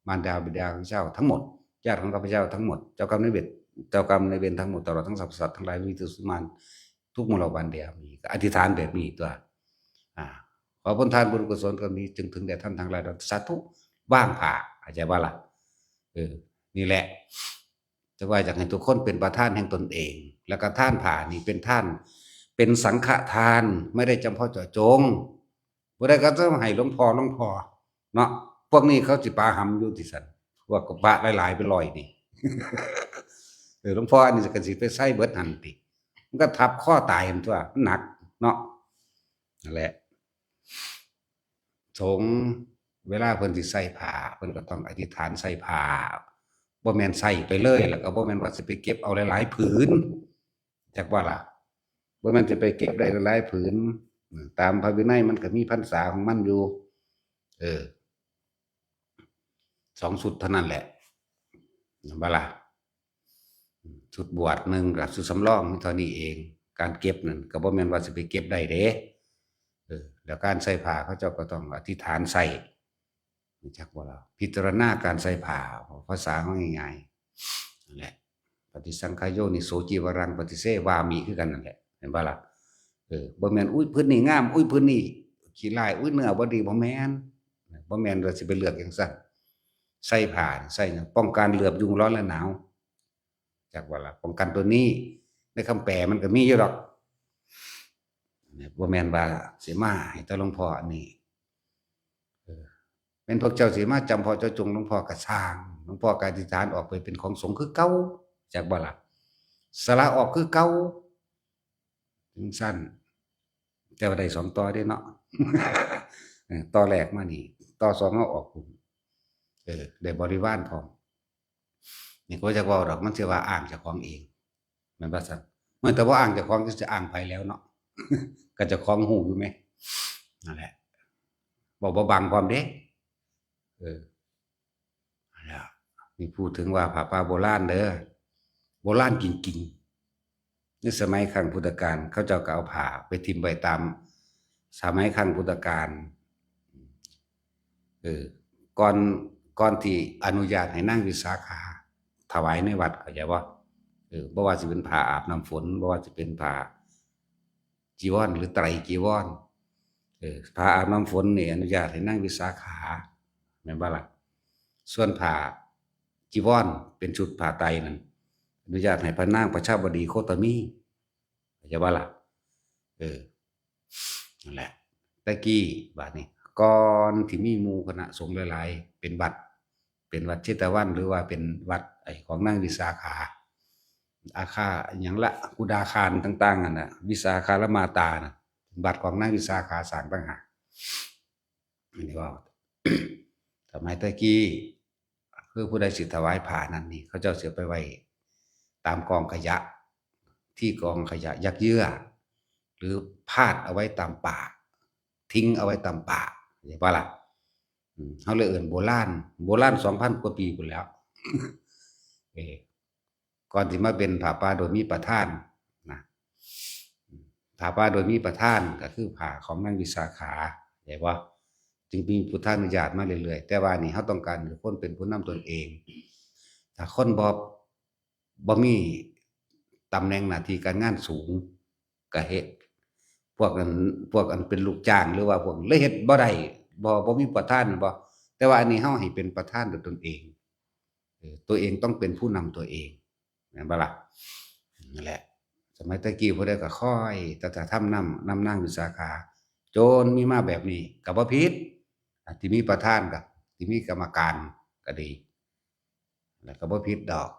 มารดาบิดาของเจ้าทั้งหมดญาติของข้าพเจ้าทั้งหมดเจ้ากรรมนายเวรทั้งหมดตลอดทั้งสรรพสัตว์ทั้งหลายมีตุสุมานทุกมลวันเดียวมีอธิษฐานแบบนี้ตัวขอผลทานบุญกุศลกรรมดีจึงถึงแด่ท่านทั้งหลายสาธุว่างผ่าอาจจะว่าล่ะนี่แหละจะว่าอยากให้ทุกคนเป็นประธานแห่งตนเองแล้วก็ท่านผ่านี่เป็นท่านเป็นสังฆทานไม่ได้จำเพาะเจาะจงบ่ได้ก็ต้องให้หลวงพ่อเนาะพวกนี้เขาสิปาหำอยู่ที่ซั่นพวกก็ปะหลายๆเป็นร้อยนี่หลวงพ่ออันนี้ก็สิไปใส่เบิดหั่นติมันก็ทับข้อตายมันตัวมันหนักเนาะนั่นแหละสงฆ์เวลาเพิ่นสิใส่ผ้าเพิ่นก็ต้องอธิษฐานใส่ผ้าบ่แม่นใส่ไปเลยแล้วก็บ่แม่นว่าสิไปเก็บเอาหลายๆผืนจักว่าล่ะบ่แม่นสิไปเก็บได้หลายๆผืนตามพระวินัยมันก็มีพรรษาของมันอยู่2ชุดเท่านั้นแหละบ่ล่ะชุดบวชหนึ่งกับชุดสำรองเท่านี้เองการเก็บนั่นก็บ่แม่นว่าสิไปเก็บได้เด้แล้วการใส่ผ้าเขาเจ้าก็ต้องอธิษฐานใส่จักว่าล่ะพิจารณาการใส่ผ้าภาษาง่ายๆนั่นแหละปฏิสังขายโยนิโสจีวรังปฏิเสวามิคือกันนั่นแหละเห็นบ่ล่ะบ่แม่นอุ้ยพื้นนี่งามอุ้ยพื้นนี่ขี้ลายอุ้ยเนื้อบ่ดีบ่แม่นว่าสิไปเลือกจังซั่นใส่ผ้าใส่ป้องกันเหลือบยุงร้อนและหนาวจักว่าล่ะป้องกันตัวนี้ในคำแปลมันก็มีอยู่ดอกบ่แม่นว่าสิมาให้แต่หลวงพ่ออันนี้เป็นพวกเจ้าสิมาจำพอเจ้าจงหลวงพ่อก็สร้างหลวงพ่อก็อธิษฐานออกไปเป็นของสงฆ์คือเก่าจักบ่ล่ะสละออกคือเก่าจังซั่นแต่ว่าได้2ต่อเด้เนาะต่อแรกมานี่ต่อ2เอาออกพุ่นได้บริวารพร้อมนี่ก็จะเว้าดอกมันสิว่าอ้างเจ้าของเองแม่นบ่ซั่นมันแต่ว่าอ้างเจ้าของจะอ้างไผแล้วเนาะก็เจ้าของฮู้อยู่แหมนั่นแหละบ่บังพร้อมเด้นั่นล่ะนี่พูดถึงว่าผ้าป่าโบราณเด้อโบราณจริงๆในสมัยครั้งพุทธกาลเขาเจ้าก็เอาผ้าไปทิ่มไว้ตามสมัยครั้งพุทธกาลก่อนที่อนุญาตให้นั่งวิสาขาถวายในวัดเข้าใจบ่บ่ว่าสิเป็นผ้าอาบน้ำฝนบ่ว่าสิเป็นผ้าจีวรหรือไตรจีวรผ้าอาบน้ำฝนนี่อนุญาตให้นั่งวิสาขาแม่นบ่ล่ะส่วนผ้าจีวรเป็นชุดผ้าไตรนั่นอนุญาตให้พระนางประชาบดีโคตมีเข้าใจบ่ล่ะนั่นแหละแต่กี้บัดนี้ก่อนที่มีหมู่คณะสงฆ์หลายๆเป็นวัดเชตวันหรือว่าเป็นวัดของนางวิสาขาอาคาหยังละกุดาคารต่างๆนั่นน่ะวิสาขารมาตาน่ะวัดของนางวิสาขาสร้างต่างหากอันนี้ว่าสมัยตะกี้คือผู้ใดสิถวายผ้านั้นนี่เขาเจ้าสิไปไว้ตามกองขยะที่กองขยะยักเยื้อหรือพาดเอาไว้ตามป่าทิ้งเอาไว้ตามป่าเข้าใจบ่ล่ะเขาเลยเอิ้นโบราณ 2,000 กว่าปีพุ่นแล้วก่อนที่มาเป็นผ้าป่าโดยมีประธานนะผ้าป่าโดยมีประธานก็คือผ้าของนางวิสาขาเข้าใจบ่จึงมีพุทธานุญาตมาเรื่อยๆแต่ว่านี่เขาต้องการให้คนเป็นผู้นำตนเองถ้าคนบ่มีตำแหน่งหน้าที่การงานสูงก็เฮ็ดพวกอันเป็นลูกจ้างหรือว่าพวกเลยเฮ็ดบ่ได้บ่มีประธานบ่แต่ว่าอันนี้เฮาให้เป็นประธานด้วยตนเองตัวเองต้องเป็นผู้นำตัวเองแม่นบ่ล่ะ นั่นแหละสมัยตะกี้ผู้ใดก็ค่อยแต่ทำนำนั่งอยู่สาขาโจนมีมาแบบนี้ก็บ่ผิดที่มีประธานก็ที่มีกรรมการก็ดีแล้วก็บ่ผิดดอก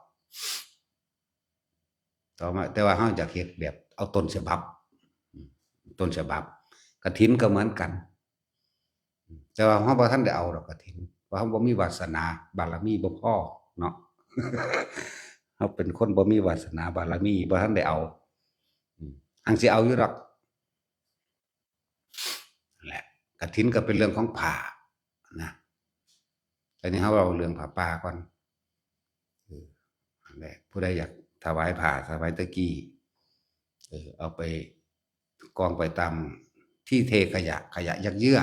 ต่อมาแต่ว่าเฮาอยากเฮ็ดแบบเอาต้นฉบับต้นฉบับกฐินก็เหมือนกันแต่ว่าเฮาบ่ทันได้เอาดอกกฐินเพราะเฮาบ่มีวาสนาบารมีบ่พอเนาะเฮาเป็นคนบ่มีวาสนาบารมีบ่ทันได้เอาอังสิเอาอยู่ดอกนั่นแหละกฐินก็เป็นเรื่องของผ้านะแต่นี้เฮาเว้าเรื่องผ้าป่าก่อนนั่นแหละผู้ใดอยากถวายผ้าสมัยตะกี้เอาไปกองไปตามที่เทขยะยักเยื้อ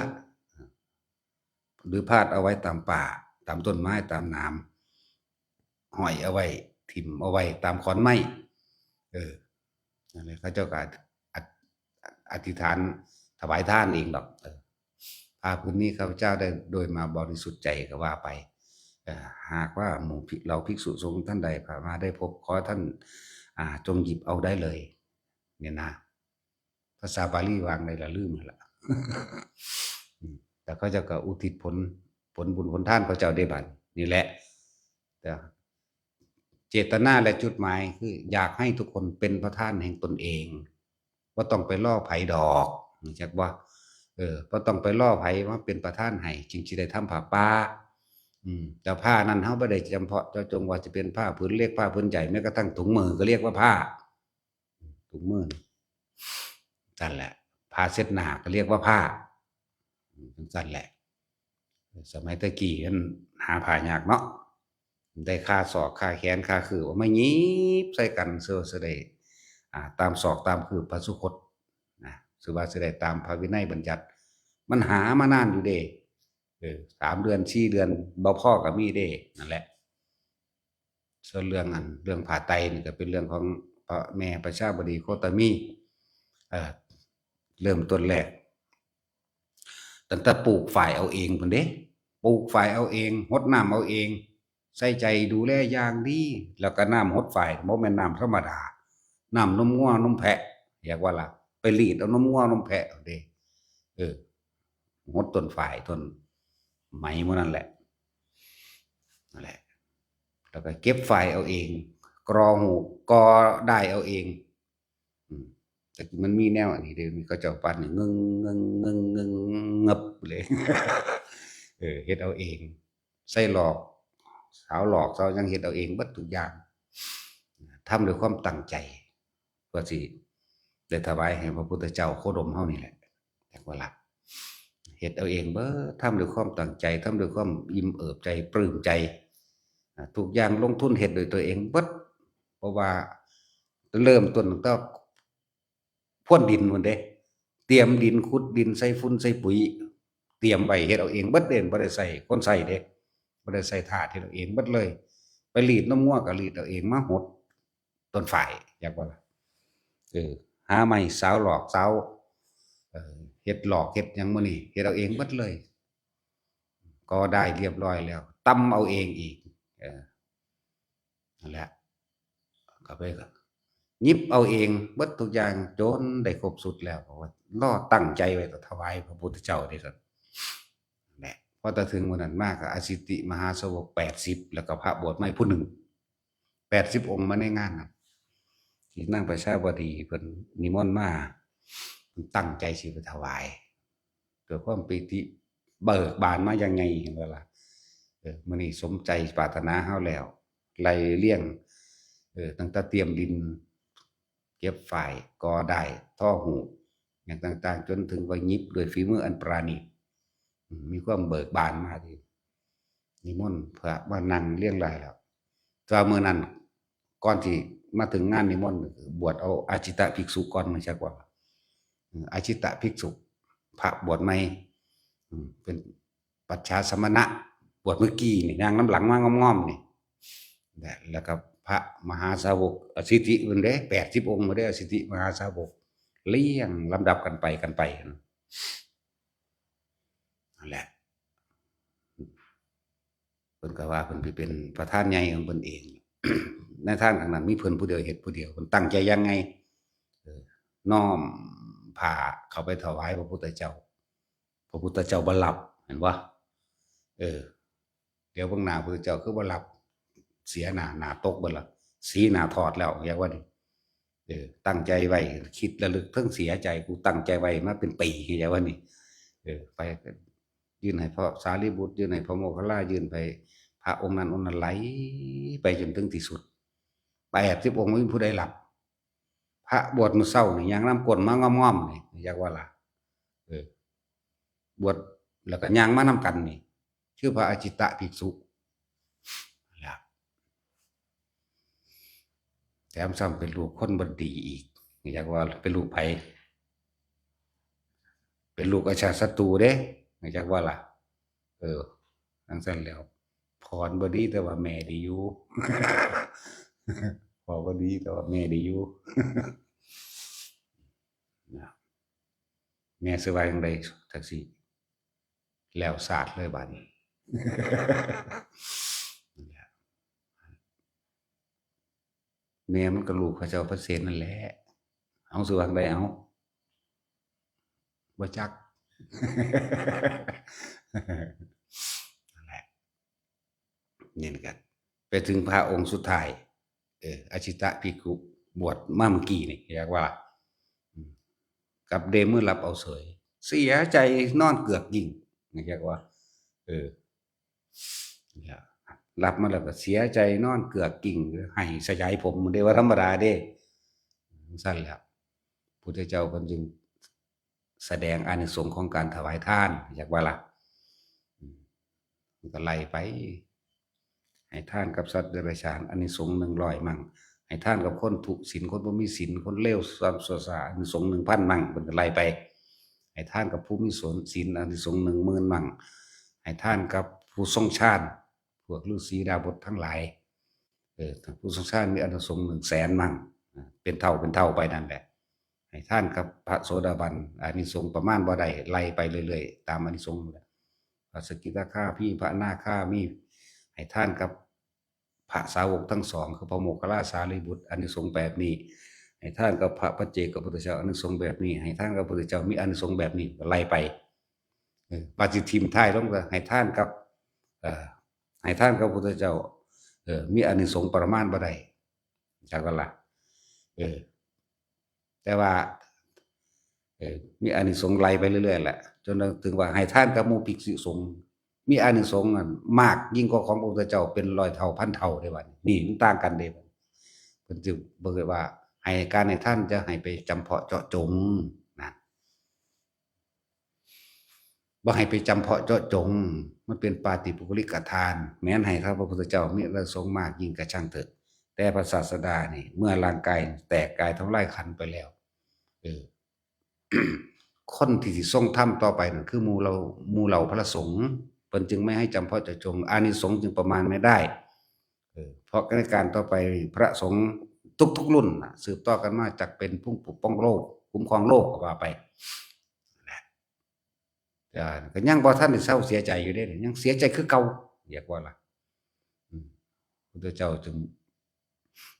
หรือพาดเอาไว้ตามป่าตามต้นไม้ตามน้ำห้อยเอาไว้ถิ่มเอาไว้ตามขอนไม้นั่นแหละเขาเจ้าก็อธิษฐานถวายทานเองดอกผ้าพื้นนี้ข้าพเจ้าได้โดยมาบริสุทธิ์ใจก็ว่าไปหากว่าหมู่เราภิกษุสงฆ์ท่านใดผ่านมาได้พบขอท่านจงหยิบเอาได้เลยเนี่ยนะภาษาบาลีวางในละลืมละแต่เขาจะก็อุทิศผลบุญผลทานเขาเจ้าได้บัดนี่แหละแต่เจตนาและจุดหมายคืออยากให้ทุกคนเป็นพระท่านแห่งตนเองว่าต้องไปล่อไผดอกจักว่าบ่ต้องไปล่อไผว่าเป็นประธานให้จึงสิได้ทำผ้าป่าแต่ผ้านั้นเฮาบ่ได้จำเพาะเจาะจงว่าจะเป็นผ้าผืนเล็กผ้าผืนใหญ่แม้กระทั่งถุงมือก็เรียกว่าผ้าถุงมือนั่นแหละผ้าเช็ดหน้าก็เรียกว่าผ้านั่นแหละสมัยตะกี้มันหาผ้ายากเนาะได้ค่าศอกค่าแขนค่าคือว่าไม่ยิบใส่กันเสื้อสิได้ตามศอกตามคือพระสุคตนะสิว่าสิได้ตามพระวินัยบัญญัติมันหามานานอยู่เด้3 เดือน4 เดือนบ่พอก็มีเด้นั่นแหละส่วนเรื่องผ่าไตนี่ก็เป็นเรื่องของพระแม่ประชาบดีโคตมีเริ่มต้นแรกตั้งแต่ปลูกฝ่ายเอาเองพุ่นเด้ปลูกฝ่ายเอาเองรดน้ำเอาเองใส่ใจดูแลอย่างดีแล้วก็น้ำรดฝ่ายบ่แม่นน้ำธรรมดาน้ำนมงัวนมแพะอยากว่าล่ะไปรีดเอานมงัวนมแพะเอาเด้รดต้นฝ่ายต้นไหมหมดนั่นแหละนั่นแหละแล้วก็เก็บฝ่ายเอาเองกรอหูกอได้เอาเองแต่มันมีแนวอันนี้เดี๋ยวนี้เขาเจ้าปั้นนี่งึงงับเลยเฮ็ดเอาเองใส่หลอกสาวหลอกสาวยังเฮ็ดเอาเองเบิดทุกอย่างทำด้วยความตั้งใจเพื่อสิได้ถวายให้พระพุทธเจ้าโคดมเฮานี่แหละแต่ว่าล่ะเฮ็ดเอาเองเบิดทำด้วยความตั้งใจทำด้วยความอิ่มเอิบใจปลื้มใจทุกอย่างลงทุนเฮ็ดโดยตัวเองเบิดเพราะว่าเริ่มต้นก็พ่นดินพุ่นเด้เตรียมดินขุดดินใส่ฝุ่นใส่ปุ๋ยเตรียมไว้เฮ็ดเอาเองเบิดเด้บ่ได้ใส่คนใส่เด้บ่ได้ใส่ทาสเฮ็ดเอาเองเบิดเลยไปรีดนมงัวก็รีดเอาเองมาหดต้นฝ่ายอยากว่าล่ะหาไม้สาวหลอกสาวเฮ็ดหลอกเฮ็ดหยังมื้อนี้เฮ็ดเอาเองเบิดเลยก็ได้เรียบร้อยแล้วตำเอาเองอีกนั่นแหละก็ไปก็หยิบเอาเองเบิดทุกอย่างจนได้ครบสุดแล้วเพราะว่ารอตั้งใจไว้ก็ถวายพระพุทธเจ้านี่ซั่นแหละพอแต่ถึงวันนั้นมาก็อสิติมหาสาวก80แล้วก็พระบวชใหม่ผู้หนึ่ง80องค์มาในงานน่ะที่นางประชาบดีเพิ่นนิมนต์มาเพิ่นตั้งใจสิไปถวายเกิดความปิติเบิกบานมายังไงเห็นบ่ล่ะมื้อนี้สมใจปรารถนาเฮาแล้วไล่เลี้ยงตั้งแต่เตรียมดินเก็บฝ่ายกอได้ท่อหูอย่างต่างๆจนถึงว่ายิบด้วยฝีมืออันปราณีตมีความเบิกบานมากทีนิมนต์พระว่านั่งเลี้ยงรายแล้วแต่เมื่อนั้นก่อนที่มาถึงงานนิมนต์บวชเอาอาชิตะภิกษุก่อนไม่ใช่กว่าอาชิตะภิกษุพระบวชใหม่เป็นปัจฉาสมณะบวชเมื่อกี้นี่นางน้ำหลังมางอมๆนี่แล้วก็พระมหาสาวกอสิทธิเพิ่นเด้80องค์บ่ได้อสิทธิมหาสาวกเรียงลำดับกันไปนั่นแหละเพิ่นก็ว่าเพิ่นสิเป็นประธานใหญ่ของเพิ่นเอง ในทางทางนั้นมีเพิ่นผู้เดียวเฮ็ดผู้เดียวเพิ่นตั้งใจยังไงน้อมผ้าเข้าไปถวายพระพุทธเจ้าพระพุทธเจ้าบ่รับเห็นบ่เออเดี๋ยวเบิ่งหน้าพระพุทธเจ้าคือบ่รับเสียหน้าตกเบิดล่ะสีหน้าถอดแล้วอยากว่านี่ตั้งใจไว้คิดระลึกถึงเสียใจกูตั้งใจไว้มาเป็นปีอยากว่านี่ไปยื่นให้พระสารีบุตรยื่นให้พระโมคคัลลายื่นไปพระองค์นั้นไหลไปจนถึงที่สุด80องค์ไม่มีผู้ใดหลับพระบวชมื้อเช้านี่ย่างน้ำก้นมาง่อมๆนี่อยากว่าล่ะบวชแล้วก็ย่างมานำกันนี่ชื่อพระอาจิตะภิกษุล่ะแถมซ้ำเป็นลูกคนบ่ดีอีกอยากว่าเป็นลูกไผเป็นลูกอาชาติศัตรูเด้อยากว่าล่ะจังซั่นแล้วพรบ่ดีแต่ว่าแม่ดีอยู่ พ่อบ่ดีแต่ว่าแม่ดีอยู่ แม่สิว่าจั่งใดจังซี่แล้วสาดเลยบัดนี้ แม่มันก็ลูกเขาเจ้าพระเศษนั่นแหละเอาสิว่าจั่งใดเอาบ่จัก นั่นแหละนี่กันไปถึงพระองค์สุดท้ายอาชิตะภิกขุบวชมาเมื่อกี้นี่อยากว่ากับเดมือรับเอาเสยเสียใจนอนเกือกยิ่งอยากว่ารับมาแล้วก็เสียใจนอนเกือกกิ่งให้สยายผมมันได้ว่าธรรมดาเด้สั้นแล้วพุทธเจ้าเพิ่นจึงแสดงอานิสงส์ของการถวายทานอยากว่าล่ะมันก็ไล่ไปให้ทานกับสัตว์เดรัจฉานอานิสงส์100มั่งให้ทานกับคนทุศีลคนบ่มีศีลคนเลวสัมสสาอานิสงส์ 1,000 มั่งมันก็ไล่ไปให้ทานกับผู้มีศีลอานิสงส์ 10,000 มั่งให้ทานกับผู้ทรงฌานพวกฤาษีดาบททั้งหลายผู้ทรงฌานมีอานิสงส์ 100,000 มั่งเป็นเท่าไปนั่นแหละให้ท่านกับพระโสดาบันอานิสงส์ประมาณบ่ได้ไล่ไปเรื่อยๆตามอานิสงส์พระสกิทาคามีพระอนาคามีให้ท่านกับพระสาวกทั้งสองคือพระโมคคัลลาสารีบุตรอานิสงส์แบบนี้ให้ท่านกับพระปัจเจกพุทธเจ้าอานิสงส์แบบนี้ให้ท่านกับพระพุทธเจ้ามีอานิสงส์แบบนี้ไล่ไปปฏิทินท้ายลงก็ให้ท่านกับพุทธเจ้ามีอานิสงส์ประมาณบ่ได้จักว่าล่ะแต่ว่ามีอานิสงส์ไล่ไปเรื่อยๆแหละจนถึงว่าให้ท่านกับหมู่ภิกษุสงฆ์มีอานิสงส์มากยิ่งกว่าของพระพุทธเจ้าเป็น100เท่าพันเท่าได้บัดนี่มันต่างกันเด้เพิ่นจึงบอกว่าให้การให้ท่านจะให้ไปจำเพาะเจาะจงนะบ่ให้ไปจำเพาะเจาะจงมันเป็นปาฏิปุคลิกทานแม้นให้พระพุทธเจ้ามีอานิสงส์มากยิ่งก็ช่างเถิดแต่พระศาสดานี่เมื่อร่างกายแตกกายทำลายขันธ์ไปแล้วคนที่สิทรงธรรมต่อไปนั่นคือหมู่เราพระสงฆ์เพิ่นจึงไม่ให้จำเพาะเจาะจงอานิสงส์จึงประมาณไม่ได้เพราะในการต่อไปพระสงฆ์ทุกรุ่นสืบต่อกันมาจากเป็นผู้ปกป้องโลกคุ้มครองโลกก็ว่าไปก็ยังบ่ทันได้เศร้าเสียใจอยู่เด้ยังเสียใจคือเก่าเรียกว่าล่ะพระพุทธเจ้าจึง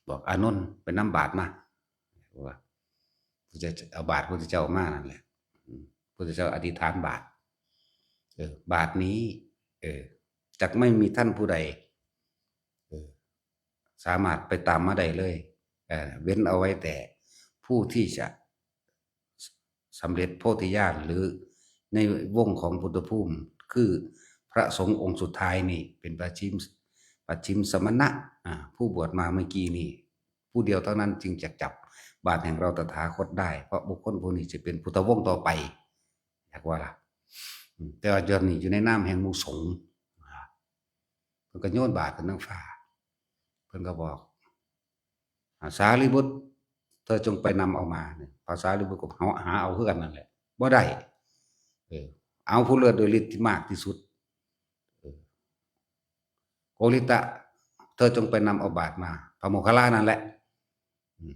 บอกอานนท์ไปนำบาตรมาว่าจะเอาบาตรพระพุทธเจ้ามานั่นแหละพระพุทธเจ้าอธิษฐานบาตรบาตรนี้จักไม่มีท่านผู้ใดสามารถไปตามมาได้เลยเว้นเอาไว้แต่ผู้ที่จะสำเร็จโพธิญาณหรือในวงของพุทธภูมิคือพระสงฆ์องค์สุดท้ายนี่เป็นปัจฉิมสมณะผู้บวชมาเมื่อกี้นี่ผู้เดียวเท่านั้นจึงจะจับบาตรแห่งเราตถาคตได้เพราะบุคคลผู้นี้จะเป็นพุทธวงศ์ต่อไปอยากว่าล่ะแต่ว่าเดี๋ยวนี้อยู่ในนามแห่งหมู่สงฆ์เพิ่นก็โยนบาตรขึ้นทั้งฟ้าเพิ่นก็บอกสารีบุตรเธอจงไปนำเอามาภาษาลิบุตรก็หาเอาคือกันนั่นแหละบ่ได้เอาผู้เลิศโดยฤทธิ์ที่มากที่สุดโกริตะเธอจงไปนำเอาบาตรมาพระโมคคัลลานั่นแหละ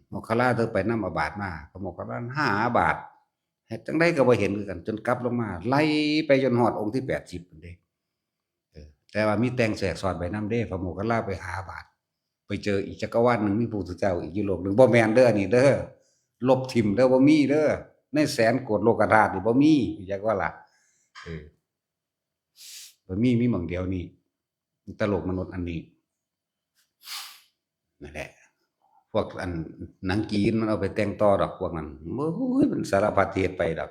โมคคัลลาเธอไปนำเอาบาตรมาพระโมคคัลลาหาบาตรเฮ็ดจังได๋ก็บ่เห็นคือกันจนกลับลงมาไล่ไปจนฮอดองค์ที่80พุ่นเด้แต่ว่ามีแต่งแสกสอดไปนำเด้พระโมคคัลลาไปหาบาตรไป ไปเจออีกจักรวาลหนึ่งมีพระพุทธเจ้าอีกอยู่โลกหนึ่งบ่แม่นเด้อนี่เด้อลบทิ่มเด้อบ่มีเด้อในแสนโกฏโลกธาตุนี่บ่มีจักว่าล่ะบ่มีหม่องเดียวนี่ตลกมนุษย์อันนี้นั่นแหละพวกอันหนังจีนมันเอาไปแต่งต่อดอกพวกนั้นโอ้ยมันสารพัดเฮ็ดไปดอก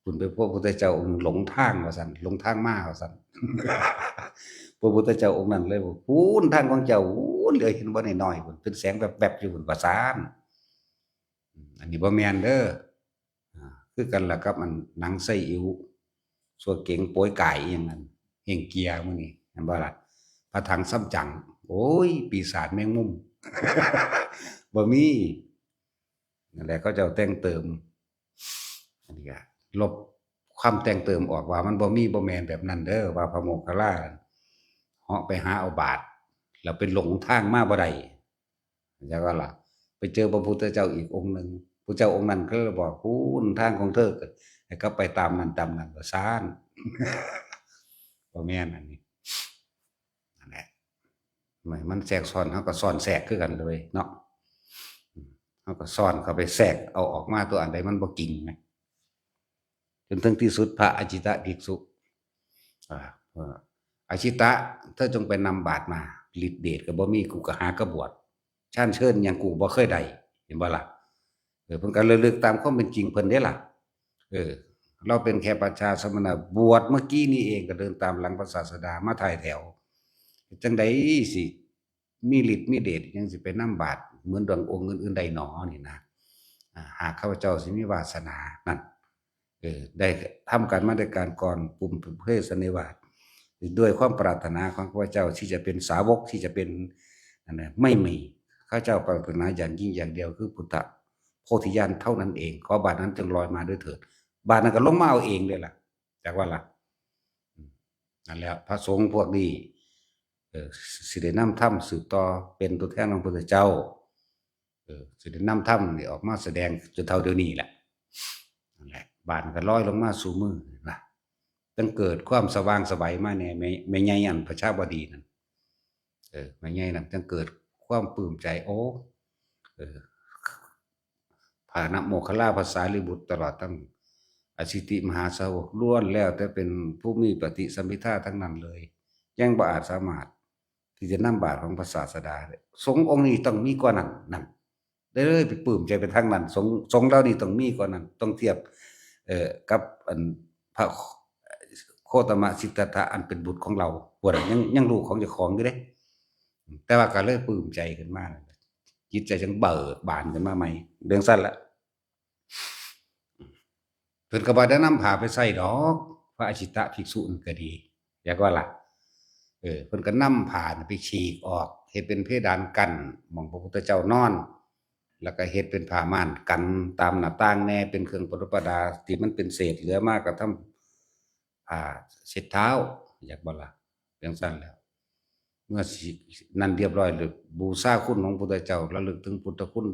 คุณไปพวกพระพุทธเจ้าองค์หลงทางว่าซั่นหลงทางมาว่าซั่น พระพุทธเจ้าองค์นั้นเลยบอกพูนทางของเจ้าพูนเหลือเห็นบ่น้อยๆพุ่นเป็นแสงแวบๆอยู่พุ่นว่าซ่านอันนี้บ่แม่นเด้อคือกันล่ะครับอันหนังไส้อิ๋วสัวเก๋งโป๊ยไก่อีหยังนั่นเฮ่งเกียร์มื้อนี้เห็นบ่ล่ะพระถังซ้ำจั๋งโอ้ยปีศาจแมงมุม บ่มีนั่นแหละเขาเจ้าแต่งเติมอันนี้ก็ลบความแต่งเติมออกว่ามันบ่มีบ่แม่นแบบนั้นเด้อว่าพระโมคคัลลาเหาะไปหาเอาบาตรแล้วเป็นหลงทางมาบ่ได้จักว่าล่ะไปเจอพระพุทธเจ้าอีกองค์หนึ่งพระเจ้าองค์นั้นก็เลยบอกพูนทางของเธอก็ให้เขาไปตามนั้นว่าซ่าน บ่แม่นอันนี้นั่นแหละมันแทรกซ้อนเฮาก็ซ้อนแทรกคือกันเลยเนาะเฮาก็ซ้อนเข้าไปแทรกเอาออกมาตัวอันใดมันบ่จริงแหมจนถึงที่สุดพระอจิตะภิกษุอาชิตะเธอจงไปนำบาตรมาฤทธิ์เดชก็บ่มีกูก็หากบวชชานเชิญหยังกูบ่เคยได้เห็นบ่ล่ะเพิ่นก็ระลึกตามความเป็นจริงเพิ่นเด้ล่ะเราเป็นแค่ประชาสมณะบวชเมื่อกี้นี่เองก็เดินตามหลังพระศาสดามาถ่ายแถวจังได๋สิมีฤทธิ์มีเดชยังสิไปนำบาตรเหมือนดวงองค์อื่นๆใดหนอนี่นะหากข้าพเจ้าสิมีวาสนานั่นได้ทำกันมาด้วยการก่อนปุ่มเพศสันนิวาสด้วยความปรารถนาของข้าพเจ้าที่จะเป็นสาวกที่จะเป็นไม่มีข้าเจ้าปรารถนาอย่างยิ่งอย่างเดียวคือพุทธโพธิญาณเท่านั้นเองขอบาทนั้นจงลอยมาด้วยเถิดบาทนั้นก็ลงมาเอาเองเลยล่ะจากว่าล่ะนั่นแหละพระสงฆ์พวกนี้สิได้นำธรรมสืบต่อเป็นตัวแทนของพระพุทธเจ้าสิได้นำธรรมนี่ออกมาแสดงจนเท่าเดี๋ยวนี้แหละนั่นแหละบาทก็ลอยลงมาสู่มือนะตั้งเกิดความสว่างสบายมาแน่ไม่ใหญ่อันพระชาบดีนั่นไม่ใหญ่นั่นตั้งเกิดความปลื้มใจโอ้พานะโมคคัลลาภาษาลิบุตรตลอดทั้งอสิติมหาสาวกล้วนแล้วแต่เป็นผู้มีปฏิสัมภิทาทั้งนั้นเลยยังบ่อาจสามารถที่จะนำบาตรของพระศาสดาได้สงฆ์องค์นี้ต้องมีกว่านั้นนั่นได้เลยไปปลื้มใจไปทางนั้นสงฆ์เรานี่ต้องมีกว่านั้นต้องเทียบกับอันพระโคตมะสิทธัตถะอันเป็นบุตรของเราบ่ได้ยังลูกของเจ้าของอยู่เด้แต่ว่าก็เลยปลื้มใจขึ้นมาจิตใจจังเบิกบานขึ้นมาใหม่เรื่องสั้นละเพิ่นก็บ่ได้นำผ้าไปใส่ดอกพระอชิตะภิกษุนั่นก็ดีอยากว่าล่ะเพิ่นก็นำผ้าไปฉีกออกเฮ็ดเป็นเพดานกั้นหม้องพระพุทธเจ้านอนแล้วก็เฮ็ดเป็นผ้าม่านกันตามหน้าต่างแน่เป็นเครื่องประดับประดาที่มันเป็นเศษเหลือมาก็ทำผ้าเช็ดเท้าอยากบ่ล่ะจังซั่นแล้วเมื่อนั่นเรียบร้อยแล้วบูชาคุณของพระพุทธเจ้าระลึกถึงพุทธคุณ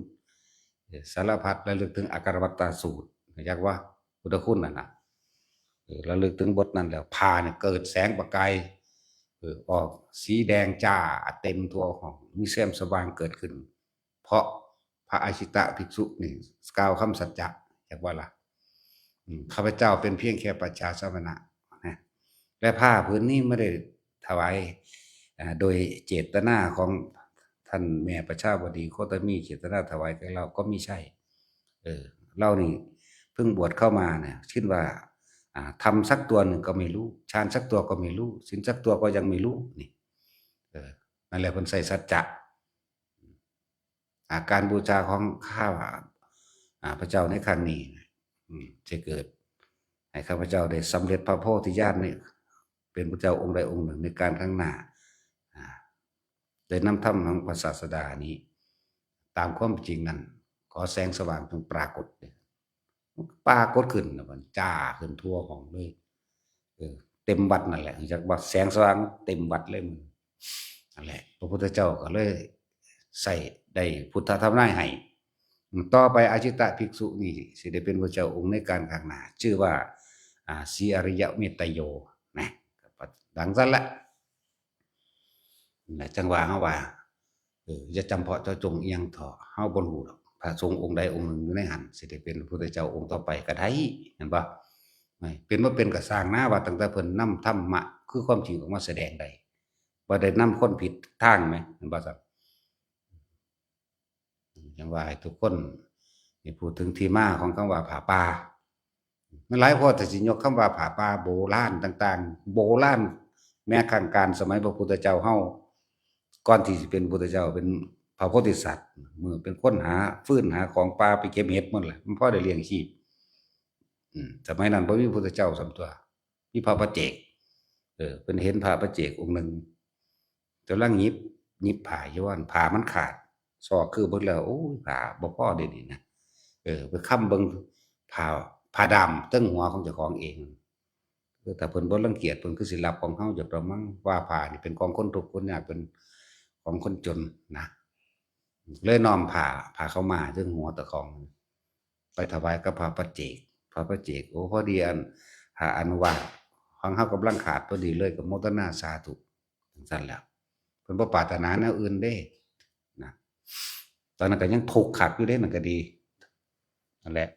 สารพัดระลึกถึงอาการวัตตสูตรอยากว่าพุทธคุณนั่นน่ะระลึกถึงบทนั้นแล้วผ้าเนี่ยเกิดแสงประกายออกสีแดงจ้าเต็มทั่วห้องมีแสงสว่างเกิดขึ้นเพราะพระอาชิตะภิกษุนี่กล่าวคำสัจจะอยากว่าล่ะข้าพเจ้าเป็นเพียงแค่ประชาสมณะนะและผ้าผืนนี้ไม่ได้ถวายโดยเจตนาของท่านแม่ประชาบดีโคตมีเจตนาถวายแก่เราก็ไม่ใช่เรานี่เพิ่งบวชเข้ามาเนี่ยคิดว่าทำสักตัวหนึ่งก็ไม่รู้ฌานสักตัวก็ไม่รู้ศีลสักตัวก็ยังไม่รู้นี่นั่นแหละเพิ่นใส่สัจจะการบูชาของข้าพระเจ้าในครั้งนี้จะเกิดให้ข้าพเจ้าได้สำเร็จพระโพธิญาณนี่เป็นพระเจ้าองค์ใดองค์หนึ่งในการข้างหน้าได้นำธรรมของพระศาสดานี้ตามความจริงนั้นขอแสงสว่างจงปรากฏขึ้นนะมันจ้าขึ้นทั่วห้องเลยเต็มวัดนั่นแหละจากวัดแสงสว่างเต็มวัดเลยมึงนั่นแหละพระพุทธเจ้าก็เลยใส่ได้พุทธธรรมนายให้ต่อไปอาชิตะภิกษุนี่สิได้เป็นพระเจ้าองค์ในการข้างหน้าชื่อว่าสีอริยเมตโยนะดังซั่นละจังหวะเฮาว่า อย่าจำเพาะเจาะจงเอียงเถาะเฮาบ่รู้ดอกพระสงฆ์องค์ใดองค์หนึ่งอยู่ในหันสิได้เป็นพระพุทธเจ้าองค์ต่อไปก็ได้เห็นบ่ไม่เป็นบ่เป็นก็สร้างนะว่าตั้งแต่เพิ่นนำธรรมะคือความจริงออกมาแสดงได้บ่ได้นำคนผิดทางแหมเห็นบ่ซั้นจังว่าให้ทุกคนนี่พูดถึงที่มาของคำว่าผาป่ามันหลายคนแต่สิยกคำว่าผาป่าโบราณต่างๆโบราณแม้ครั้งการสมัยพระพุทธเจ้าเฮาก่อนที่สิเป็นพุทธเจ้าเป็นพระโพธิสัตว์มื้อเป็นคนหาฟืนหาของป่าไปเก็บเห็ดหมดแหละมันพอได้เลี้ยงชีพสมัยนั้นบ่มีพุทธเจ้าสำตัวมีพระปัจเจกเพิ่นเห็นพระปัจเจกองค์หนึ่งกำลังหยิบผ้าอยู่ว่าผ้ามันขาดซอกคือเบิ่งแล้วโอ้ยผ้าบ่พอเดะนี่นะไปค้ำเบิ่งผ้าผ้าดำเทิงหัวของเจ้าของเองถ้าเพิ่นบ่รังเกียจเพิ่นคือสิรับของเฮาอยู่ดอกมั้งว่าผ้านี่เป็นของคนทุกข์คนยากเป็นของคนจนนะเลยน้อมผ้าขาวม้าเทิงหัวเจ้าของไปถวายกับพระปัจเจกพระปัจเจกโอ้พอดีผ้าอนุวาตของเฮากำลังขาดพอดีเลยก็โมทนาสาธุจังซั่นแหล้วเพิ่นบ่ปรารถนาแนวอื่นเด้นะตอนนั้นก็ยังทุกข์คักอยู่เดะนั่นก็ดีนั่นแหละ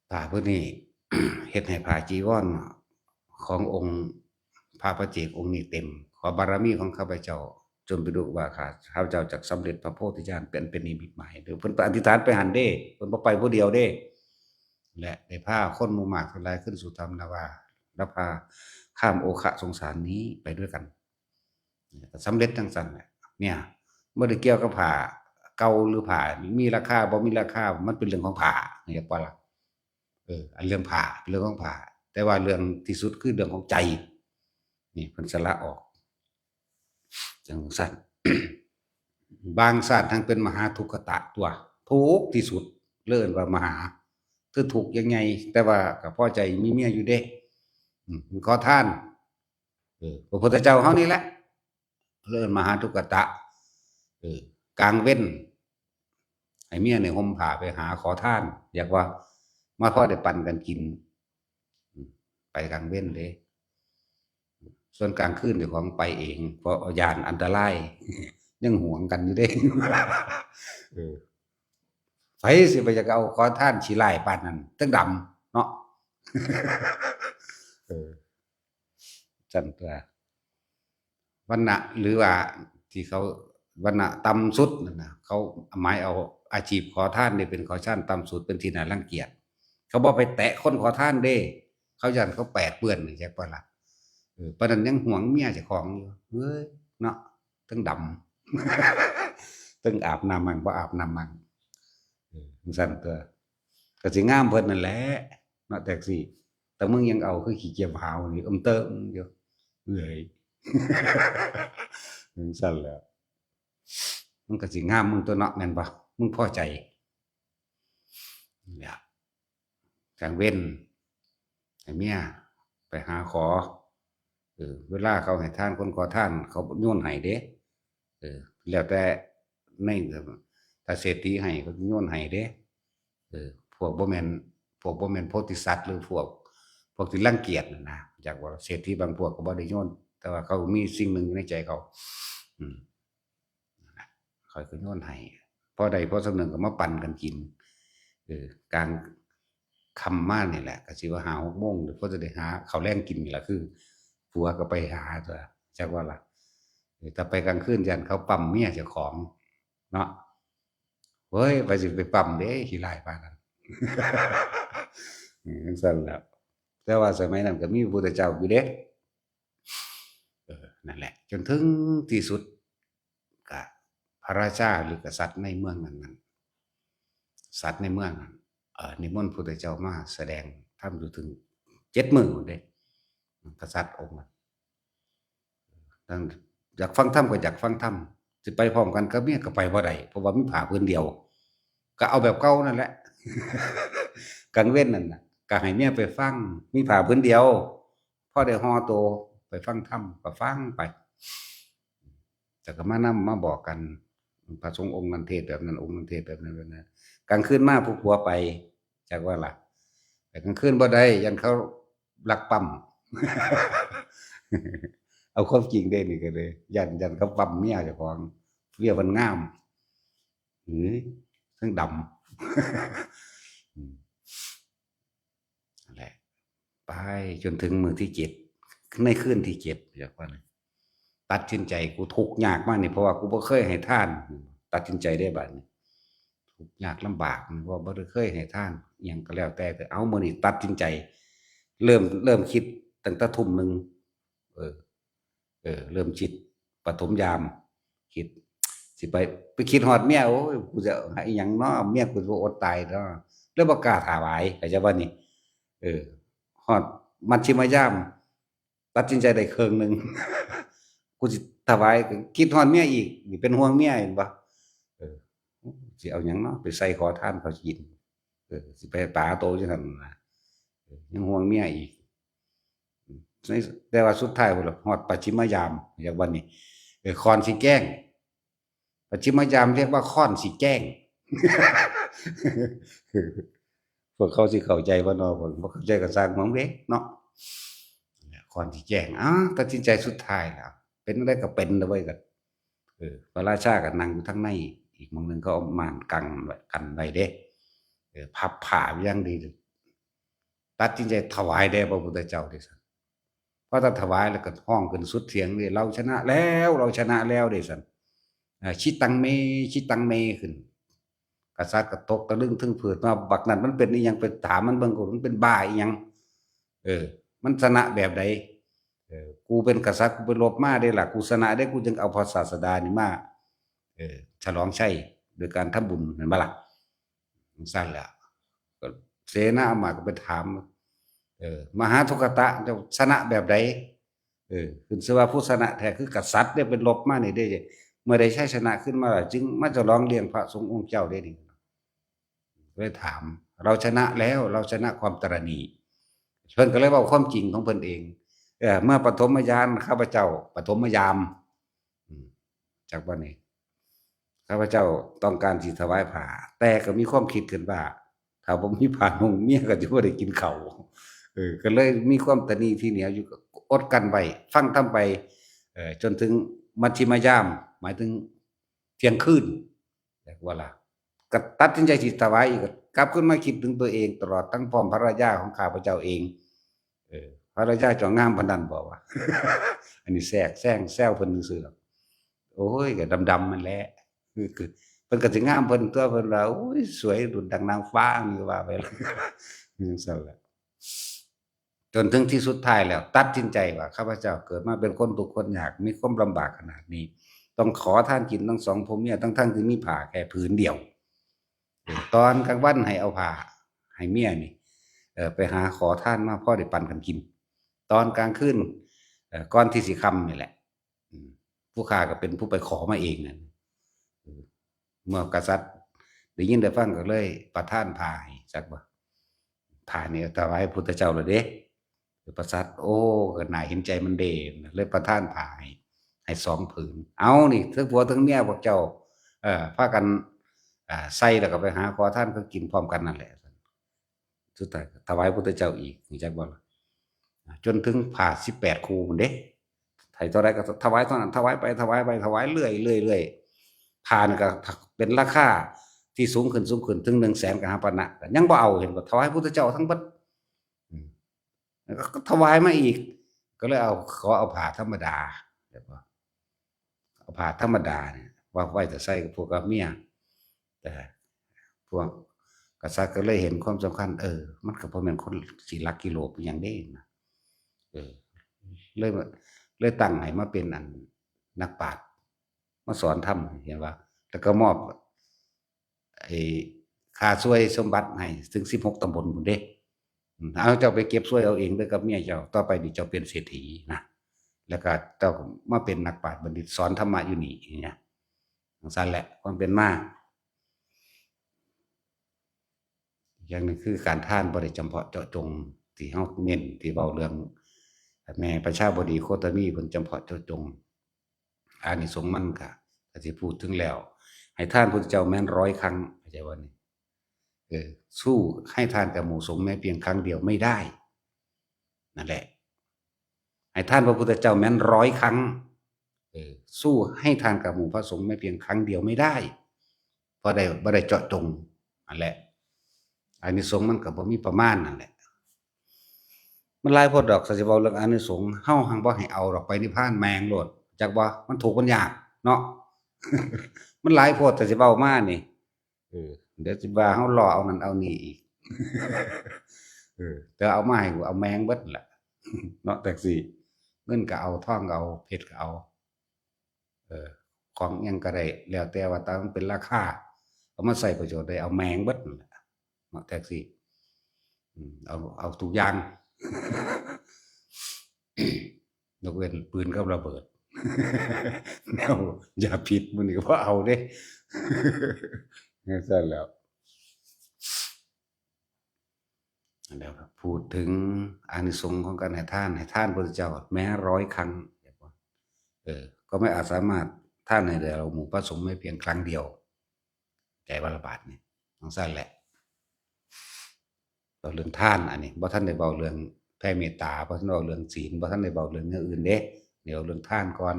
ผ้าพวกนี้ เฮ็ดให้ผ้าจีวรขององค์พระปัจเจกองค์นี้เต็มขอบารมีของข้าพเจ้าจนไปดูว่าข้าพเจ้าจักสำเร็จพระโพธิญาณเป็นนิมิตหมายเด้อเพิ่นไปอธิษฐานไปหันเด้เพิ่นบ่ไปผู้เดียวเด้และได้พาคนหมู่มากทั้งหลายขึ้นสู่ธรรมนาวาและพาข้ามโอคะสงสารนี้ไปด้วยกันสำเร็จจังซั่นแหละเนี่ยบ่ได้เกี่ยวกับผ้าเก่าหรือผ้ามีราคาบ่มีราคามันเป็นเรื่องของผ้าเข้าใจบ่ล่ะอันเรื่องผ้าเป็นเรื่องของผ้าแต่ว่าเรื่องที่สุดคือเรื่องของใจนี่เพิ่นสละออกจังซั่น บางชาติทั้งเป็นมหาทุกขตะตัวทุกข์ที่สุดเลิ่นว่ามหาคือทุกข์ยังไงแต่ว่าก็พอใจมีเมียอยู่เด้ขอทานพระพุทธเจ้าเฮานี่แหละเลิ่นมหาทุกขตะกลางเว้นให้เมียเนี่ยห่มผ้าไปหาขอทานอยากว่ามาพอได้ปันกันกินไปกลางเว้นเด้ส่วนกลางคืนเจ้าของไปเองเพราะญาณอันตรายยังหวงกันอยู่เด้ไผสิไปจะเอาขอทานขี้ร้ายปานนั้นทั้งดำเนาะจั่นตั่ววรรณะหรือว่าที่เขาวรรณะต่ำสุดนั่นน่ะเขาหมายเอาอาชีพขอทานนี่เป็นขอทานต่ำสุดเป็นที่น่ารังเกียจเขาบ่ไปแตะคนขอทานเด้เขาย้านเขาแปดเปื้อนนี่จักบ่ล่ะปานนั้นยังหวงเมียเจ้าของอยู่เฮ้ยเนาะทั้งดำทั้งอาบน้ำมั่งบ่อาบน้ำมั่งจังซั่นตั่วก็สิงามเพิ่นนั่นแหละเนาะแต่สิแต่มึงยังเอาคือขี้เกียจหาวนี่เติมอยู่เอ้ยจังซั่นแหล้วมันก็สิงามมึงตัวเนาะแม่นบ่มึงพอใจเนี่ยกลางเว้นให้เมียไปหาขอเวลาเขาให้ทานคนขอทานเขาโยนให้เด้แล้วแต่ในถ้าเศรษฐีให้เขาโยนให้เด้พวกบ่แม่นโพธิสัตว์หรือพวกที่รังเกียจน่ะนะจากว่าเศรษฐีบางพวกก็บ่ได้โยนแต่ว่าเขามีสิ่งหนึ่งอยู่ในใจเขาอืมข้อยก็โยนให้พอใดพอสำนึกก็มาปั่นกันกินกลางค่ำมานี่แหละก็สิว่าหา6โมงก็จะได้หาข้าวแลงกินนี่ล่ะคือผัวก็ไปหาตั่วจักว่าล่ะถ้าไปกลางคืนยันเขาปั๊มเมียเจ้าของเนาะเฮ้ยไปสิไปปั๊มเด้ขี้ร้ายปานนั้นจังซั่นแหล้วแต่ว่าสมัยนั้นก็มีพระพุทธเจ้าอยู่เด้นั่นแหละจนถึงที่สุดก็พระราชาหรือกษัตริย์ในเมืองนั้นๆสัตว์ในเมืองนั้นนิมนต์พระพุทธเจ้ามาแสดงธรรมอยู่ถึง7มื้อพู้นเด้กษัตริย์องค์นั้นทั้งอยากฟังธรรมก็อยากฟังธรรมสิไปพร้อมกันกับเมียก็ไปบ่ได้เพราะว่ามีผ้าผืนเดียวก็เอาแบบเก่านั่นแหละ กลางเว้นนั่นน่ะก็ให้เมียไปฟังมีผ้าผืนเดียวพอได้ห่อโตไปฟังธรรมก็ฟังไปแต่ก็มานำมาบอกกันพระสงฆ์องค์นั้นเทศน์แบบนั้นองค์นั้นเทศน์แบบนั้นกลางคืนมาผู้ผัวไปจักว่าล่ะแต่กลางคืนบ่ได้ยันเขาลักปั๊ม เอาความจริงได้นี่ก็เลยยันเขาปั๊มเมียเจ้าของเมียมันงามหือทั้งดำอืมนั่นแหละไปจนถึงมือที่เจ็ดในคืนที่เจ็ดอยากว่าไงตัดสินใจกูทุกข์ยากมากนี่เพราะว่ากูบ่เคยให้ท่านตัดสินใจได้บัดนี้ทุกข์ยากลำบากเพราะว่าบ่ได้เคยให้ท่านอิหยังก็แล้วแต่เอามื้อนี้ตัดสินใจเริ่มคิดตั้งแต่ทุ่มหนึ่งเออ เริ่มคิดปฐมยามคิดสิไปคิดฮอดเมียโอ้ยกูจะให้อิหยังเนาะเมียกูสิอดตายเนาะแล้วบ่กล้าถวายเข้าใจบ่นี่เออฮอดมัชฌิมยามตัดสินใจได้ครึ่งหนึ่งกูสิถวายก็คิดฮอดเมียอีกนี่เป็นห่วงเมียเห็นบ่เออสิเอาหยังเนาะไปใส่ขอทานเขากินสิไปปาโตจังซั่นน่ะยังห่วงเมียอีก ในแต่ว่าสุดท้ายพุ่นล่ะฮอดปัจฉิมยามอย่างวันนี้ค้อนสิแกล้งปัจฉิมยามเรียกว่าค้อนสิแกล้งพวกเขาสิเข้าใจบ่เนาะพวกบ่เข้าใจก็สร้างหัวเล็กเนาะค้อนสิแกล้งตัดสินใจสุดท้ายแล้วเป็นจั่งใดก็เป็นเด้อเว้ยก็พระราชาก็นั่งอยู่ทางในอีกหม้องหนึ่งก็เอาม่านกันไว้เด้พับผ้าไว้อย่างดีตัดสินใจถวายแด่พระพุทธเจ้าเดะซั่น พอท่านถวายแล้วก็ห้องขึ้นสุดเสียงเลยเราชนะแล้วเราชนะแล้วเดะสันชิตังเมชิตังเมขึ้นกษัตริย์ก็ตกตะลึงทึ่งผืดมาบักนั้นมันเป็นอีหยังไปถามมันเบิ่งก่อนมันเป็นบ้าอีหยังเออมันชนะแบบใดกูเป็นกษัตริย์กูไปรบมาได้ล่ะกูชนะได้กูจึงเอาพระศาสดานี่มาฉลองชัยโดยการทำบุญเห็นบ่ล่ะสั่นแหละก็เสนาอามาตย์ก็ไปถามมหาทุกตะเจ้าชนะแบบใดขึ้นชื่อว่าผู้ชนะแท้คือกษัตริย์ได้เป็นรบมานี่ได้เมื่อใดชัยชนะขึ้นมาแล้วจึงมาฉลองเลี้ยงพระสงฆ์องค์เจ้าได้นี่เลยถามเราชนะแล้วเราชนะความตระหนี่เพิ่นก็เลยเว้าความจริงของเพิ่นเองเมื่อปฐมยามข้าพเจ้าปฐมยามอืมจากบ่นี้ข้าพเจ้าต้องการสิถวายผ้าแต่ก็มีความคิดขึ้นว่าถ้าบ่มีผ้านุ่งเมียก็สิบ่ได้กินข้าว ก็เลยมีความตระหนี่ที่เหนียวอยู่ก็อดกลั้นไว้ฟังธรรมไปจนถึงมัชฌิมยามหมายถึงเที่ยงคืนเรียกว่าล่ะก็ตัดสินใจสิถวายอีกก็กลับขึ้นมาคิดถึงตัวเองตลอดทั้งพร้อมภรรยาของข้าพเจ้าเองภรรยาเจ้างามปานนั้นบ่วะอันนี้แทรกแซงแซวเพิ่นซื่อๆหรอกโอ้ยก็ดำๆนั่นแหละคือเพิ่นก็สิงามเพิ่นตัวเพิ่นว่าโอ้ยสวยดุจดังนางฟ้านี่ว่าไปจังซั่นแหละ จนถึงที่สุดท้ายแล้วตัดสินใจว่าข้าพเจ้าเกิดมาเป็นคนทุกข์คนยากมีความลำบากขนาดนี้ต้องขอทานกินทั้งสองผัวเมียทั้งที่มีผ้าแค่ผืนเดียวตอนกลางวันให้เอาผ้าให้เมียนี่ไปหาขอทานมาพอได้ปันกันกินตอนกลางคืนก่อนที่สิค่ำนี่แหละผู้ข้าก็เป็นผู้ไปขอมาเองนั่นเมื่อกษัตริย์ได้ยินได้ฟังก็เลยประทานผ้าให้จักบ่ผ้านี่ถวายพุทธเจ้าแล้วเด้ ประสัทโอ้ก็น่าเห็นใจมันเด้เลยประทานผ้าให้สองผืนเอานี่ทั้งผัวทั้งเมียพวกเจ้าพากันใส่แล้วก็ไปหาขอทานก็กินพร้อมกันนั่นแหละสุดท้ายถวายพุทธเจ้าอีกนี่จักบ่ล่ะจนถึงผ้า18คู่พุ่นเด้ไผเท่าใดก็ถวายเท่านั้นถวายไปถวายไปถวายเรื่อยๆๆผ้านี่ก็เป็นราคาที่สูงขึ้นถึง100,000กหาปณะก็ยังบ่เอาเห็นบ่ถวายพุทธเจ้าทั้งเบิดอืม แล้วก็ถวายมาอีกก็เลยขอเอาผ้าธรรมดาเรียกว่าเอาผ้าธรรมดาเนี่ยว่าไว้แต่ใส่กับพวกกับเมียแต่พวกกษัตริย์ก็เลยเห็นความสำคัญมันก็บ่แม่นคนสิหลักกิโลเป็นหยังเด้นะเออเลยว่าเลยตั้งให้มาเป็นอันนักปราชญ์มาสอนธรรมเห็นว่าแล้วก็มอบไอ้ค่าช่วยสมบัติให้ถึง16ตำบลพุ่นเด้ เอาเจ้าไปเก็บสวยเอาเองเด้อกับเมียเจ้าต่อไปนี่เจ้าเป็นเศรษฐีนะแล้วก็เจ้ามาเป็นนักปราชญ์บัณฑิตสอนธรรมะอยู่นี่อย่างเงี้ยจังซั่นแหละความเป็นมาอย่างหนึ่งคือการทานบ่ได้จำเพาะเจาะจงที่เฮาเน้นที่เว้าเรื่องแม่ประชาบดีโคตมีเพิ่นจำเพาะเจาะจงอานิสงส์มันก็สิพูดถึงแล้วให้ทานพุทธเจ้าแม้น100ครั้งเข้าใจบ่นี่สู้ให้ทานกับหมู่สงฆ์แม้เพียงครั้งเดียวไม่ได้นั่นแหละ ให้ท่านพระพุทธเจ้าแม้น100 ครั้งสู้ให้ทานกับหมู่พระสงฆ์ไม่เพียงครั้งเดียวไม่ได้เพราะบ่ได้เจาะจงนั่นแหละอานิสงส์มันก็บ่มีประมาณนั่นแหละมันหลายโพดดอกสิเว้าเรื่องอานิสงส์เฮาหังบ่ให้เอาดอกไปนิพพานแมงโลดจักบ่มันถูกข์มันยากเนาะ มันหลายโพดแต่สิเว้ามานี่เดี๋ยวสิว่าเฮาล้อเอานั่นเอานี่อีก แต่เอามาให้กูเอาแมงเบิดแหละ เนาะจังซี่เงินก็เอาทองก็เอาเพชรก็เอาของอิหยังก็ได้แล้วแต่ว่าตามมันเป็นราคาเอามาใช้ประโยชน์ได้เอาแมงเบิดนั่นแหละเนาะจังซี่เอาทุกอย่าง ยกเว้นปืนกับระเบิด แนวอย่าผิดมื้อนี้ก็บ่เอาเด้ จังซั่นแหล้วแล้วพูดถึงอานิสงส์ของการให้ทานพระพุทธเจ้าแม้100 ครั้งก็ไม่อาจสามารถท่านให้แด่เราหมู่พระสงฆ์ไม่เพียงครั้งเดียวใจว่าละบาทนี่จังซั่นแหละเว้าเรื่องทานอันนี้บ่ทันได้เว้าเรื่องแผ่เมตตาบ่ทันเว้าเรื่องศีลบ่ทันได้เว้าเรื่องแนวอื่นเด้เดี๋ยวเรื่องทานก่อน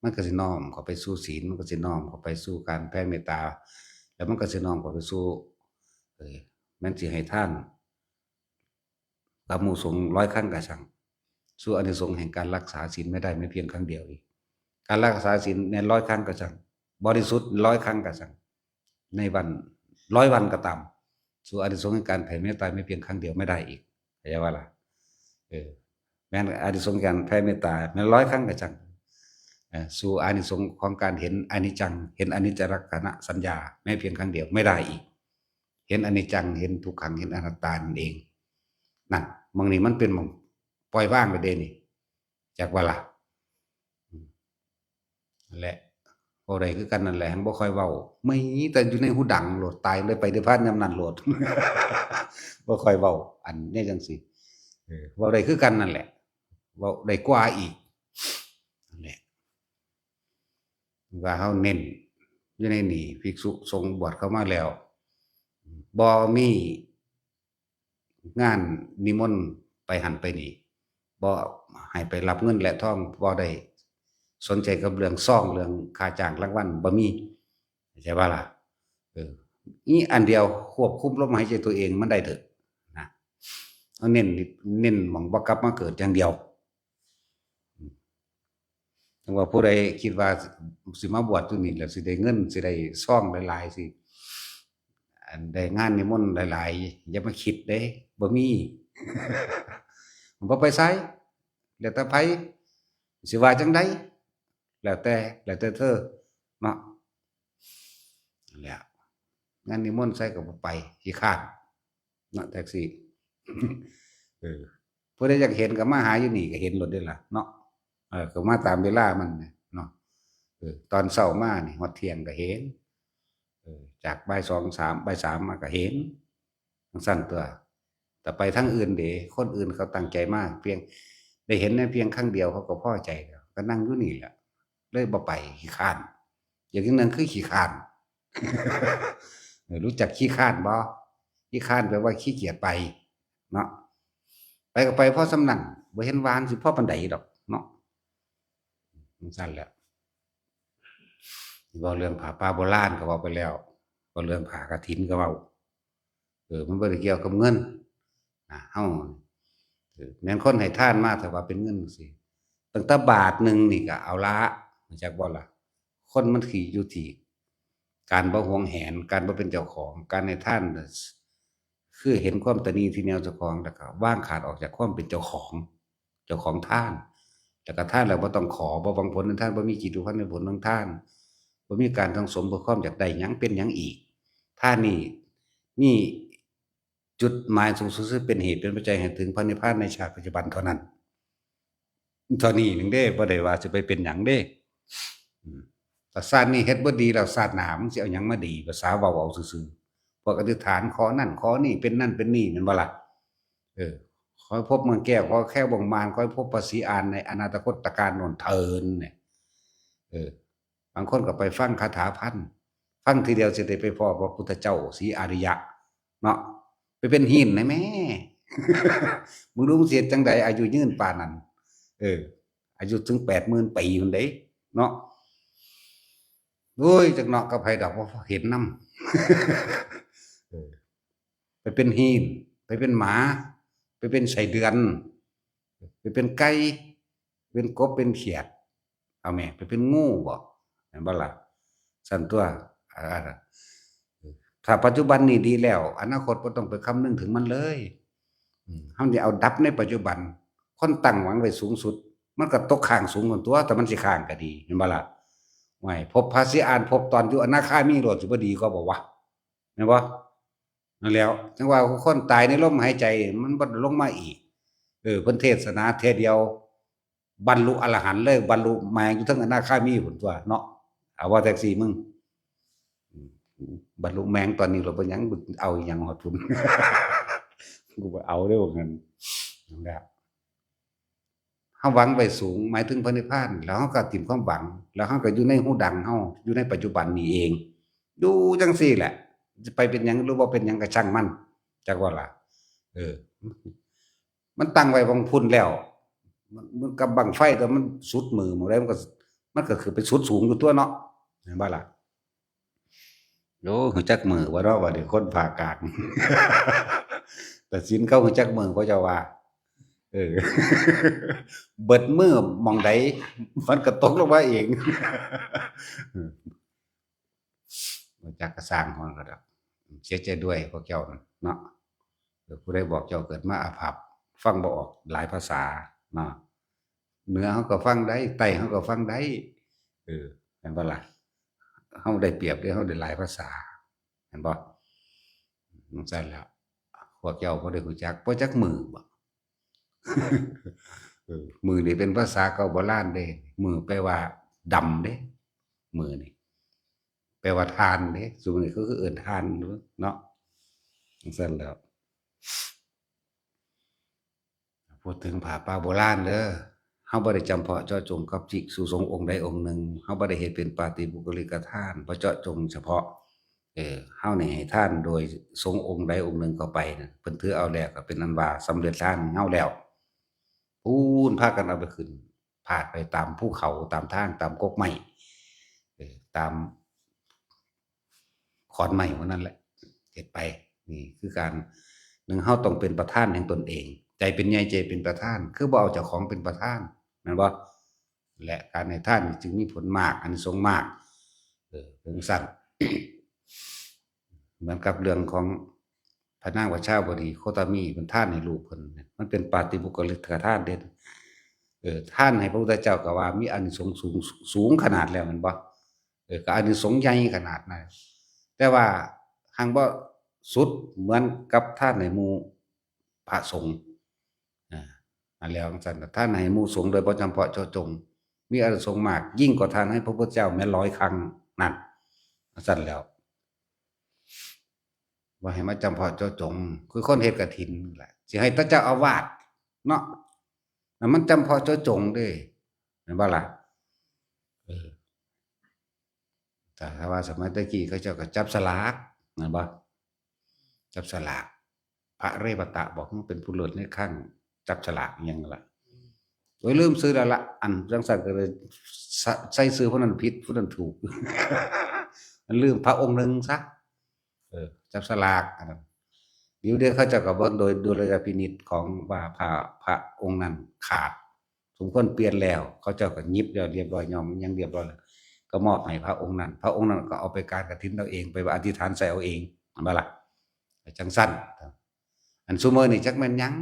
มันก็สิน้อมเข้าไปสู่ศีลมันก็สิน้อมเข้าไปสู่การแผ่เมตตาแล้วมันก็สิน้อมเข้าไปสู่แม้นสิให้ทานกับหมู่สงฆ์100 ครั้งก็ช่างสู่อานิสงส์แห่งการรักษาศีลไม่ได้ไม่เพียงครั้งเดียวอีกการรักษาศีลใน100 ครั้งก็ช่างบริสุทธิ์100 ครั้งก็ช่างในวัน100 วันก็ตามสู่อานิสงส์แห่งการแผ่เมตตาไม่เพียงครั้งเดียวไม่ได้อีกเข้าใจว่าล่ะแม้นอานิสงส์การแผ่เมตตาแม้100 ครั้งก็ช่างสู่อานิสงส์ของการเห็นอนิจจังเห็นอนิจจลักษณะสัญญาแม้เพียงครั้งเดียวไม่ได้อีกเห็นอนิจจังเห็นทุกขังเห็นอนัตตานั่นเองนั่นบางนี้มันเป็นหม่องปล่อยว่างไปเด้นี่จักว่าล่ะนั่นแหละบ่ได้คือกันนั่นแหละหั้นบ่ค่อยเว้าไม่แต่อยู่ในหูดังโลดตายเลยไปนิพพานยามนั้นโลด บ่ค่อยเว้าอันนี้จังซี่เว้าได้คือกันนั่นแหละเว้าได้กว่าอีกนั่นแหละว่าเฮาเน้นอยู่ในนี่ภิกษุสงฆ์บวชเข้ามาแล้วบ่มีงานนิมนต์ไปหันไปนี่บ่ให้ไปรับเงินและทองบ่ได้สนใจกับเรื่องซองเรื่องค่าจ้างรางวัลบ่มีเข้าใจบ่ล่ะนี่อันเดียวควบคุมลมหายใจตัวเองมันได้เถิดนะเอาเน้นหม้องบ่กลับมาเกิดอย่างเดียวจังว่าผู้ใดคิดว่าสิมาบวชอยู่นี่แล้วสิได้เงินสิได้ซองหลายๆสิอันได้งานนิมนต์หลายๆอย่ามาคิดเด้บ่มี บ่ไปไสแล้วแต่ไผสิว่าจังได๋แล้วแต่เธอเนาะนั่นแหละงานนิมนต์ไสก็บ่ไปขี้คร้านเนาะแท็กซี่ ผู้ใดอยากเห็นก็มาหาอยู่นี่ก็เห็นโลดเด้ล่ะเนาะก็มาตามเวลามันเนาะตอนเช้ามานี่ฮอดเที่ยงก็เห็นจากบ่าย2 3บ่าย3มาก็เห็นจังซั่นตั่วแต่ไปทางอื่นเด้คนอื่นเขาตั้งใจมาเพียงได้เห็นในเพียงครั้งเดียวเขาก็พอใจแล้วก็นั่งอยู่นี่แหละเลยบ่ไปขี้คร้านอย่างหนึ่งคือขี้คร้าน รู้จักขี้คร้านบ่ขี้คร้านแปลว่าขี้เกียจไปเนาะไปก็ไปเพราะสำนักบ่เห็นวานสิพอปานใดดอกเนาะจังซั่นแหละเว้าเรื่องผ้าป่าโบราณก็เว้าไปแล้วเว้าเรื่องผ้ากฐินก็เว้ามันบ่ได้เกี่ยวกับเงินเฮาแม่นคนให้ทานมาถ้าว่าเป็นเงินจังซี่ตั้งแต่บาทหนึ่งนี่ก็เอาละรู้จักบ่ล่ะคนมันสิอยู่ที่การบ่หวงแหนการบ่เป็นเจ้าของการให้ทานคือเห็นความตณีทีแนวเจ้าของแล้วก็วางขาดออกจากความเป็นเจ้าของทานแล้วก็ทานแล้วบ่ต้องขอบ่หวังผลในทานบ่มีจิตอุพันธ์ในผลของทานบ่มีการสังสมเพื่อความอยากได้หยังเป็นหยังอีกทานนี่มีจุดหมายสูงสุดคือเป็นเหตุเป็นปัจจัยให้ถึงพระนิพพานในชาติปัจจุบันเท่านั้นเท่านี้หนึ่งเด้บ่ได้ว่าสิไปเป็นหยังเด้ถ้าชาตินี้เฮ็ดบ่ดีแล้วชาติหน้ามึงสิเอาหยังมาดีภาษาเว้าเอาซื่อๆพวกอธิษฐานขอนั่นขอนี่เป็นนั่นเป็นนี่แม่นบ่ล่ะขอให้พบเมืองแก้วขอแคล้วบ่งมานขอให้พบพระศรีอานในอนาคตการโน่นเทินเนี่ยบางคนก็ไปฟังคาถาพันฟังทีเดียวสิได้ไปพ้อพระพุทธเจ้าศรีอริยะเนาะไปเป็นหินได้แม่ มึงรู้มึงสิเฮ็ดจังไดอายุยืนปานนั้น อายุถึง80,000 ปีพุ่นเด้เนาะโอ้ยจักเนาะกับไผดอกบ่เห็นนำ ไปเป็นหีนไปเป็นหมาไปเป็นไส้เดือนไปเป็นไก่เป็นกบเป็นเขียดเอาแม่ไปเป็นงูบ่แม่นบ่ล่ะซั่นตัวถ้าปัจจุบันนี้ดีแล้วอนาคตบ่ต้องไปคำนึงถึงมันเลยเฮาสิเอาดับในปัจจุบันคนตั้งหวังไว้สูงสุดมันก็ตกข้างสูงกว่าตัวแต่มันสิข้างก็ดีแม่นบ่ล่ะโอ้ยพบพระสิอ่านพบตอนอยู่อนาคามีโลดสิบ่ดีกว่าบ่วะแม่นบ่ นั่นแหล้วจังว่าคนตายในลมหายใจมันบ่ลงมาอีกเพิ่นเทศนาเทศเดียวบรรลุอรหันต์เลยบรรลุแมงอยู่เทิงอนาคามีพุ่นตัวเนาะเอาว่าจังซี่มึงอืบรรลุแมงตอนนี้เราบ่หยังเอาอิหยังฮอดพุ่นกูบ่เอาเด้อว่างั้นนั่นแหละเฮาหวังไว้สูงหมายถึงพระนิพพานแล้วเฮาก็ทิ้งความหวังแล้วเฮาก็อยู่ในหูดังเฮาอยู่ในปัจจุบันนี้เองอยู่จังซี่แหละจะไปเป็นหยังหรือบ่เป็นหยังก็ช่างมันจักว่าล่ะเออมันตั้งไว้บังพุ่นแล้วมันกับบั้งไฟแต่มันสุดมือหม้องใดมันก็คือไปสุดสูงอยู่ตัวเนาะเห็นบ่ล่ะโอ้รู้จักมื้อบ่เนาะบัดนี้คนภาคกลางตัดสินเขารู้จักมื้อเขาเจ้าว่าเออเบิดมื้อหม้องใดมันก็ตกลงมาเองอือบ่จักก็สร้างของเขาดอกเสียใจด้วยพวกเจ้านั่นเนาะผู้ใดบอกเจ้าเกิดมาอาภัพฟังบ่ออกหลายภาษาเนาะเหนือเขาก็ฟังได้ใต้เขาก็ฟังได้แม่นบ่ล่ะเราได้เปรียบเด้เราได้หลายภาษาแม่นบ่จั่งซั้นแหล้วพวกเจ้าบ่ได้รู้จักบ่จักมื้อบ่มื้อนี่เป็นภาษาเก่าโบราณเด้มื้อแปลว่าดำเด้มื้อนี่แปลว่าทานเด้ซุมื้อนี้เขาคือเอิ้นทานเนาะจั่งซั้นแหล้วพูดถึงผ้าป่าโบราณเด้อเฮาบ่ได้จำเพาะเจาะจงกับภิกษุสงฆ์องค์ใดองค์หนึ่งเฮาบ่ได้เฮ็ดเป็นปาฏิบุคลิกทานบ่เจาะจงเฉพาะเฮานี่ให้ทานโดยสงฆ์องค์ใดองค์หนึ่งเข้าไปน่ะเพิ่นถือเอาแล้วก็เป็นอันว่าสำเร็จทานให้เฮาแล้วพู้นพากันเอาไปขึ้นพาดไปตามภูเขาตามทางตามกกไม้ตามขอนไม้พวกนั้นแหละเฮ็ดไปนี่คือการหนึ่งเฮาต้องเป็นประธานแห่งตนเองใจเป็นใหญ่ใจเป็นประธานคือบ่เอาเจ้าของเป็นประธานแม่นบ่และการให้ทานนี่จึงมีผลมากอานิสงส์มากเป็นจั่งซั้น เหมือนกับเรื่องของพระนางวัชชาวดีโคตมีเพิ่นทานให้ลูกเพิ่นมันเป็นปาฏิบุคลิกทานเด้ทานให้พระพุทธเจ้าก็ว่ามีอานิสงส์สูงขนาดแล้วแม่นบ่ก็อานิสงส์ใหญ่ขนาดนั้นแต่ว่าหั้งบ่สุดเหมือนกับทานให้หมู่พระสงฆ์อาอันแล้วจั่งซั้นทานให้หมู่สงฆ์โดยบ่จำเพาะเจาะจงมีอานิสงส์มากยิ่งกว่าทานให้พระพุทธเจ้าแม้100ครั้งนั่นจั่งซั้นแล้ว ว่าให้มาจำเพาะเจาะจงคือคนเฮ็ดกฐินนั่นแหละสิให้แต่เจ้าอาวาสเนาะน่ะมันจำเพาะเจาะจงเด้แม่นบ่ล่ะเออแต่ถ้าว่าสมัยแต่กี้เขาเจ้าก็จับสลากแม่นบ่จับสลากพระเรวตะบอกมันเป็นผู้เลิศในครั้งจับฉลากอิหยังนั่นล่ะโอ้ยลืมซื้อแล้วล่ะอันจังซั่นก็เลยใส่ซื้อผู้นั้นผิดผู้นั้นถูกมันลืมพระองค์หนึ่งซะจับสลากอันนั้นเดี๋ยวเขาเจ้าก็เบิ่งโดยดุลยพินิจของว่าพระองค์นั้นขาดสมควรเปลี่ยนแล้วเขาเจ้าก็หยิบแล้วเรียบร้อยยอมหยังเรียบร้อยแล้วก็มอบให้พระองค์นั้นพระองค์นั้นก็เอาไปการกฐินเอาเองไปอธิษฐานใส่เอาเองแม่นบ่ล่ะจังซั่นอันซุมื้อนี้จักแม่นหยัง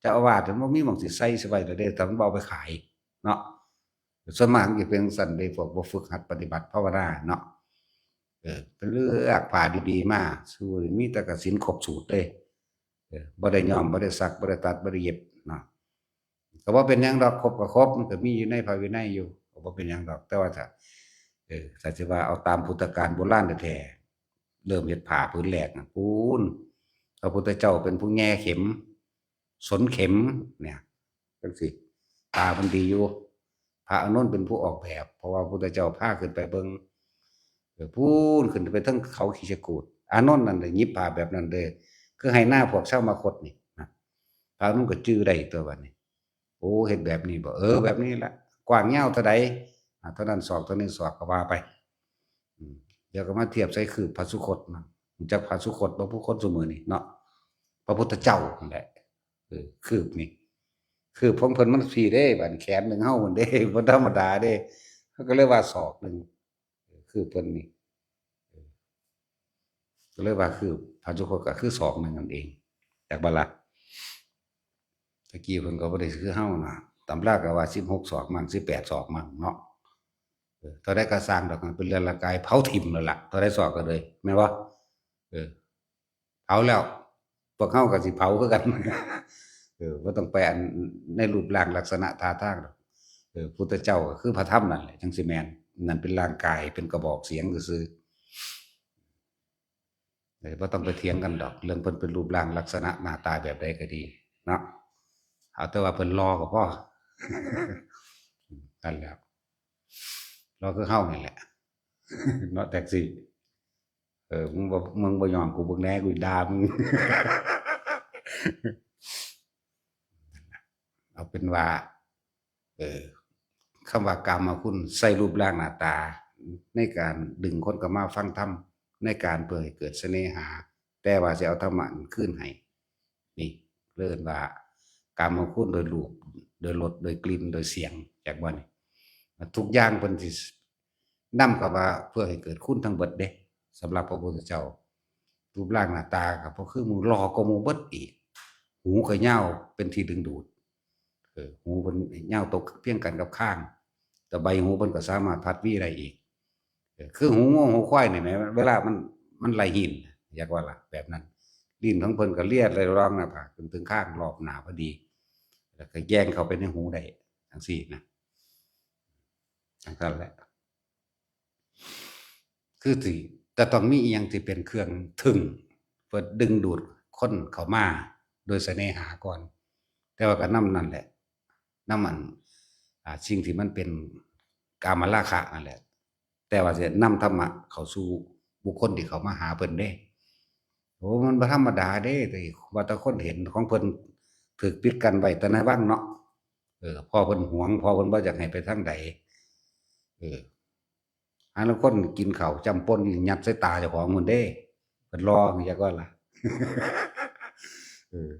เจ้าอาวาสมันบ่มีหม้องสิใส่ไว้แล้วเด้แต่มันบ่เอาไปขายเนาะส่วนมากมันสิเป็นจั่งซั้นเด้พวกบ่ฝึกหัดปฏิบัติภาวนาเนาะไปเลือกผ้าดีๆมาสู้มีแต่กฐินครบสูตรเลยบ่ได้ย้อมบ่ได้ซักบ่ได้ตัดบ่ได้เย็บเนาะก็บ่เป็นหยังดอกครบก็ครบมันก็มีอยู่ในพระวินัยอยู่ก็บ่เป็นหยังดอกแต่ว่าถ้าสิว่าเอาตามพุทธกาลโบราณแท้ๆเริ่มเฮ็ดผ้าผืนแรกน่ะพูนพระพุทธเจ้าเป็นผู้แง่เข็มสนเข็มเนี่ยจังซี่ตาเพิ่นดีอยู่พระอานนท์เป็นผู้ออกแบบเพราะว่าพระพุทธเจ้าพาขึ้นไปเบิ่งพูนขึ้นไปเทิงเขาคิชกูฏอานนท์นั่นได้หยิบผ้าแบบนั้นเลยคือให้หน้าพวกชาวมคธนี่นะพระอานนท์ก็จื้อได้ตัวบัดนี้โ โอ้เฮ็ดแบบนี้บ่แบบนี้ละกว้างยาวเท่าใดเท่านั้นศอกเท่านี้ศอกก็ว่าไปเดี๋ยวก็มาเทียบใส่คืบพระสุคตนะรู้จักพระสุคตบ่ผู้คนซุมื้อนี้เนาะพระพุทธเจ้านั่นแหละคืบนี่คืบของเพิ่นมันสิเด้บัดแขนหนึ่งเฮาพุ่นเด้บ่ธรรมดาเด้เขาก็เลยว่าศอกหนึ่งคืบเพิ่นนี่ก็เลยว่าคืบพระสุคตก็คือศอกหนึ่งนั่นเองจากบ่ล่ะตะกี้เพิ่นก็บ่ได้คือเฮานะตำราก็ว่า16ศอกมั่ง18ศอกมั่งเนาะเท่าใดก็สร้างดอกเป็นเรือนร่างกายเผาทิ่มแล้วล่ะเท่าใดศอกก็เลยแม่นบ่เออเผาแล้วพวกเฮาก็สิเผาคือกันบ่ต้องไปอันในรูปร่างลักษณะท่าทางดอกพุทธเจ้าก็คือพระธรรมนั่นแหละจังสิแม่นนั่นเป็นร่างกายเป็นกระบอกเสียงซื่อๆบ่ต้องไปเถียงกันดอกเรื่องเพิ่นเป็นรูปร่างลักษณะหน้าตาแบบใดก็ดีเนาะเอาแต่ว่าเพิ่นรอก็พอนั่นแหละรอคือเฮานี่แหละเนาะแท็กซี่มึงบ่ยอมกูเบิ่งแหน่กูด่ามึงเอาเป็นว่าเอ่อคำว่ากามคุณใส่รูปร่างหน้าตาในการดึงคนเข้ามาฟังธรรมในการเพื่อให้เกิดเสน่หาแต่ว่าสิเอาธรรมะคืนให้นี่เรียกว่ากามคุณโดยรูปโดยรสโดยกลิ่นโดยเสียงจากบ่นี่ทุกอย่างเพิ่นสินำเข้ามาเพื่อให้เกิดคุณทั้งเบิดเด้สำหรับพระพุทธเจ้ารูปร่างหน้าตาก็บ่คือหมู่หล่อกว่าหมู่เบิดอีกหูก็ยาวเป็นที่ดึงดูดหูเพิ่นยาวตกเพียงกันกับข้างแต่ใบหูเพิ่นก็สามารถพัดวีได้อีกคือหูงัวหูควายนี่แหมเวลามันไหลหินอยากว่าล่ะแบบนั้นลิ้นของเพิ่นก็เลียดไหลรองหน้าผากจนถึงข้างรอบหน้าพอดีแล้วก็แย่งเข้าไปในหูได้จังซี่นะจังซั่นแหละคือสิก็ต้องมีอิหยังที่เป็นเครื่องทึงเพื่อดึงดูดคนเข้ามาโดยเสน่หาก่อนแต่ว่าก็นำนั่นแหละนำอันสิ่งที่มันเป็นกามราคะนั่นแหละแต่ว่าสินำธรรมะเข้าสู่บุคคลที่เขามาหาเพิ่นเด้โอ้มันบ่ธรรมดาเด้แต่ว่าแต่คนเห็นของเพิ่นถูกปิดกั้นไว้แต่ในวังเนาะพ่อเพิ่นหวงพ่อเพิ่นบ่อยากให้ไปทางใดเออหาลางคนกินข้าวจำป่นนี่ยัดใส่ตาเจ้าของพุ่นเด้เพิ่นรอจักว่าล่ะเออ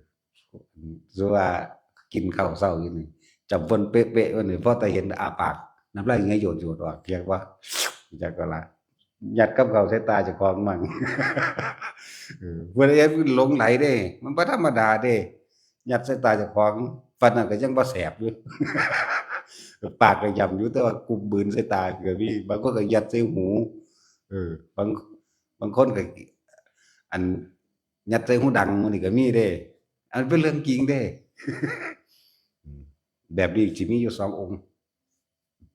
คือว่ากินข้าวเช้าอยู่นี่จำป่นเป๊ะๆว่านี่พอแต่เห็นอ้าปากน้ำลายเหงื่อโยดๆออกเรียกว่าจักว่าล่ะยัดกับข้าวใส่ตาเจ้าของมั่งเพิ่นเฮ็ดหลงไหลเด้มันบ่ธรรมดาเด้ยัดใส่ตาเจ้าของปานนั้นก็ยังบ่แสบอยู่ ปากก็ย่ำอยู่แต่ว่ากุมบืนใส่ตาก็มีบางคนก็ยัดใส่หูบางคนก็อันยัดใส่หูดังมื้อนี้ก็มีเด้อันเป็นเรื่องจริงเด้แบบนี้สิมีอยู่2องค์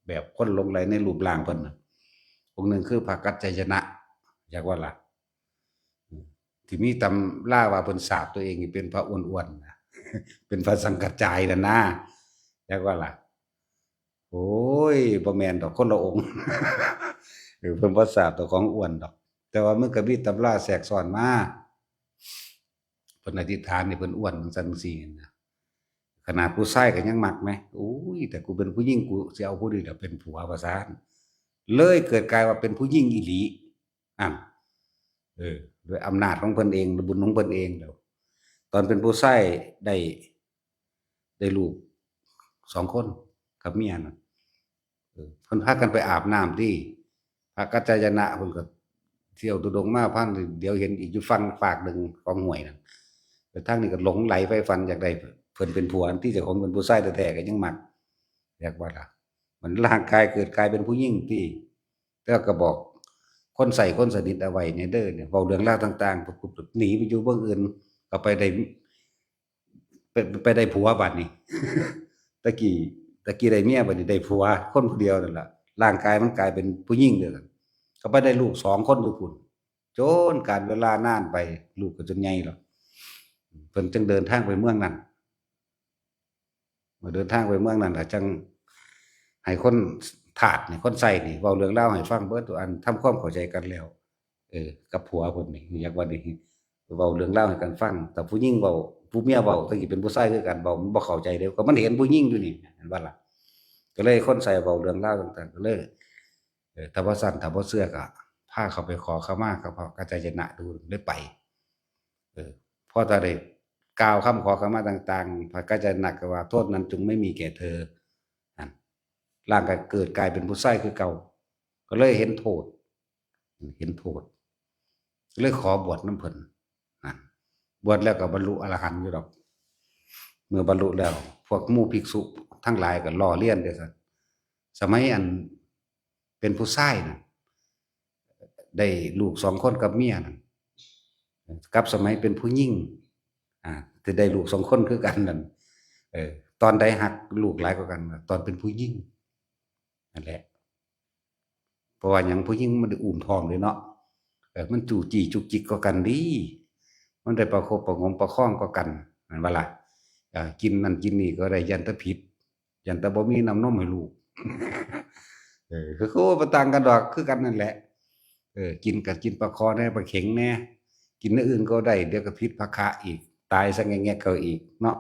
แบบคนหลงใหลในรูปร่างเพิ่นน่ะองค์หนึ่งคือพระกัจจายนะอยากว่าล่ะที่มีตำราว่าเพิ่นสาปตัวเองนี่เป็นพระอ้วนๆน่ะเป็นพระสังกัจจายนั่นนะอยากว่าล่ะโอ้ยบ่แม่นดอกคนละองค์เพิ่นบ่ทราบเจ้าของอ้วนดอกแต่ว่ามันก็มีตำราแทรกซ้อนมาเพิ่นอธิษฐานให้เพิ่นอ้วนจังซั่นจังซี่นะขนาดผู้ชายก็ยังมักแหมโอ้ยแต่กูเป็นผู้หญิงกูสิเอาผู้นี้ล่ะเป็นผัวว่าซั้นเลยเกิดกลายว่าเป็นผู้หญิงอีหลีอ้าวด้วยอำนาจของเพิ่นเองด้วยบุญของเพิ่นเองแล้วตอนเป็นผู้ชายได้ลูก2คนกับเมียน่ะเพิ่นพากันไปอาบน้ำที่พระกัจจายนะเพิ่นก็เที่ยวทุดงค์มาพังเดี๋ยวเห็นอีกอยู่ฝั่งฝากหนึ่งของห้วยนั่นแต่ทางนี้ก็หลงใหลไฟฝันอยากได้เพิ่นเป็นผัวที่เจ้าของเป็นผู้ชายแท้ๆก็ยังมักอยากว่าล่ะมันร่างกายเกิดกลายเป็นผู้หญิงติแล้วก็บอกคนใส่คนสนิทเอาไว้เนี่ยเด้อเนี่ยเว้าเรื่องราวต่างๆปุ๊บๆหนีไปอยู่เมืองอื่นก็ไปได้ผัวบัดนี้ตะกี้ได้เมียบัดนี้ได้ผัวคนผู้เดียวนั่นล่ะร่างกายมันกลายเป็นผู้หญิงเด้อซั่นก็ไปได้ลูก2คนอยู่พุ่นจนกาลเวลานานไปลูกก็จนใหญ่แล้วเพิ่นจึงเดินทางไปเมืองนั้นเมื่อเดินทางไปเมืองนั้นก็จังให้คนทาสนี่คนใช้นี่เว้าเรื่องราวให้ฟังเบิดทุกอันทำความเข้าใจกันแล้วกับผัวเพิ่นนี่อยากว่านี่เว้าเรื่องราวให้กันฟังแต่ผู้หญิงเว้า ผู้เมียเว้าตะกี้เป็นผู้ชายคือกันเว้ามันบ่เข้าใจเด้ก็มันเห็นผู้หญิงอยู่นี่เห็นบ่ล่ะก็เลยคนใส่เว้าเรื่องราวต่างๆก็เลยถ้าบ่ซั้นถ้าบ่เชื่อก็พาเขาไปขอขมากับพระกัจจายนะดูเลยไปพอตาได้กล่าวคำขอขมาต่างๆพระกัจจายนะก็ว่าโทษนั้นจงไม่มีแก่เธอนั่นร่างกายเกิดกลายเป็นผู้ชายคือเก่าก็เลยเห็นโทษเลยขอบวชน้ำเพิ่นนั่นบวชแล้วก็บรรลุอรหันต์อยู่ดอกเมื่อบรรลุแล้วพวกหมู่ภิกษุทั้งหลายก็ล้อเลียนเด้อซั่นสมัยอันเป็นผู้ชายน่ะได้ลูก2คนกับเมียนั่นกับสมัยเป็นผู้หญิงสิได้ลูก2คนคือกันนั่นเออตอนใดรักลูกหลายกว่ากันตอนเป็นผู้หญิงนั่นแหละเพราะว่าหยังผู้หญิงมันได้อุ้มท้องเลยเนาะมันจู้จี้จุกจิกกว่ากันดีมันได้ประคบประหงมประคองกว่ากันแม่นบ่ล่ะกินนั่นกินนี่ก็ได้ยันแต่ผิดยันแต่บ่มีน้ำนมให้ลูกคือบ่ต่างกันดอกคือกันนั่นแหละกินก็กินปลาคอแน่ปลาเข็งแน่กินอันอื่นก็ได้เดี๋ยวก็พิษพะคะอีกตายซะแงะๆเขาอีกเนาะ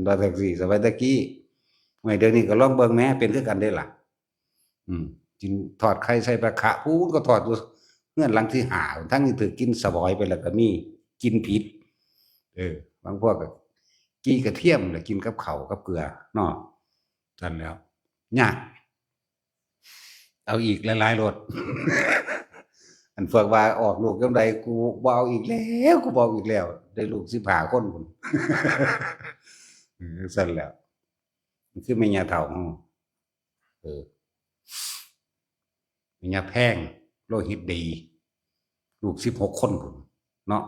ดอกจังซี่สมัยตะกี้ไม่เดี๋ยวนี้ก็ลองเบิ่งแหน่เป็นคือกันเด้ล่ะกินทอดไข่ใส่ปลาคะพูนก็ทอดอยู่เฮือนหลังที่5ทั้งที่ถือกินสะบอยไปแล้วก็มีกินผิดบางพวกก็กี้กระเทียมแล้วกินกับข้าวกับเกลือเนาะซั่นแล้วยากเอาอีกหลายๆรส อันพวกว่าออกลูกจังไดกูบ่เอาอีกแล้วกูบ่เอาอีกแล้วได้ลูก15คนพุ่น ซั่นแหล้วมันคือแม่ย่าเฒ่าเฮาแม่ย่าแพงโลหิตดีลูก16คนพุ่นเนาะ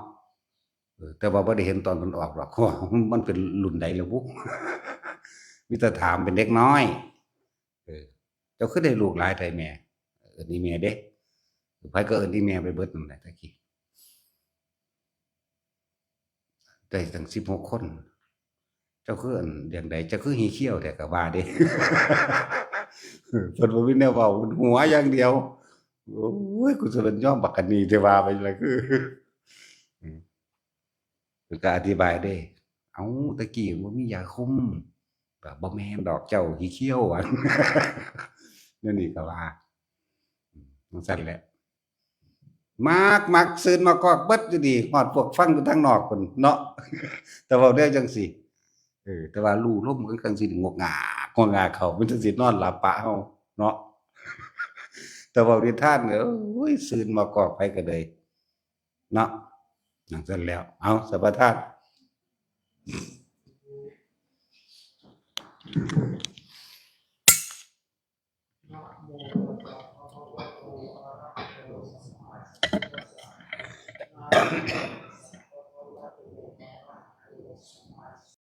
แต่ว่าบ่ได้เห็นตอนเพิ่นออกหรอกเพราะว่ามันเป็นรุ่นใดแล้วบุ มีแต่ถามเป็นเด็กน้อยเจ้าคือได้ลูกหลายแท้แม่เอิ้นอีแม่เด้ไผก็เอิ้นอีแม่ไปเบิดนั่นแหละตะกี้ได้ตั้ง16คนเจ้าคืออันจั่งใดเจ้าคือหีเขี้ยวแท้ก็ว่าเด้ เพิ่นบ่มีแนวเว้าหัวอย่างเดียวโอ้ยกูสิเป็นยอมบักอันนี้สิว่าไปจั่งใดคืออืมเพิ่นก็อธิบายเด้เอ้าตะกี้บ่มียาคุมก็บ่แม่นดอกเจ้าหีเขี้ยวว่า แนวนี้ก็ว่าจั่งซั้นแหละมักซื่นมากอกเบิดอยู่นี่ฮอดพวกฟังอยู่ทางนอกพุ่นเนาะ แต่เว้าแนวจังซี่แต่ว่าลู่ลมมันจั่งสิงกงากงากเข้ามันจั่งสินอนหลับปะเฮาเนาะ แต่เว้านิทานโอ้ยซื่นมากอกไปก็ได้เนาะจั่งซั้นแล้วเอาสัปทาน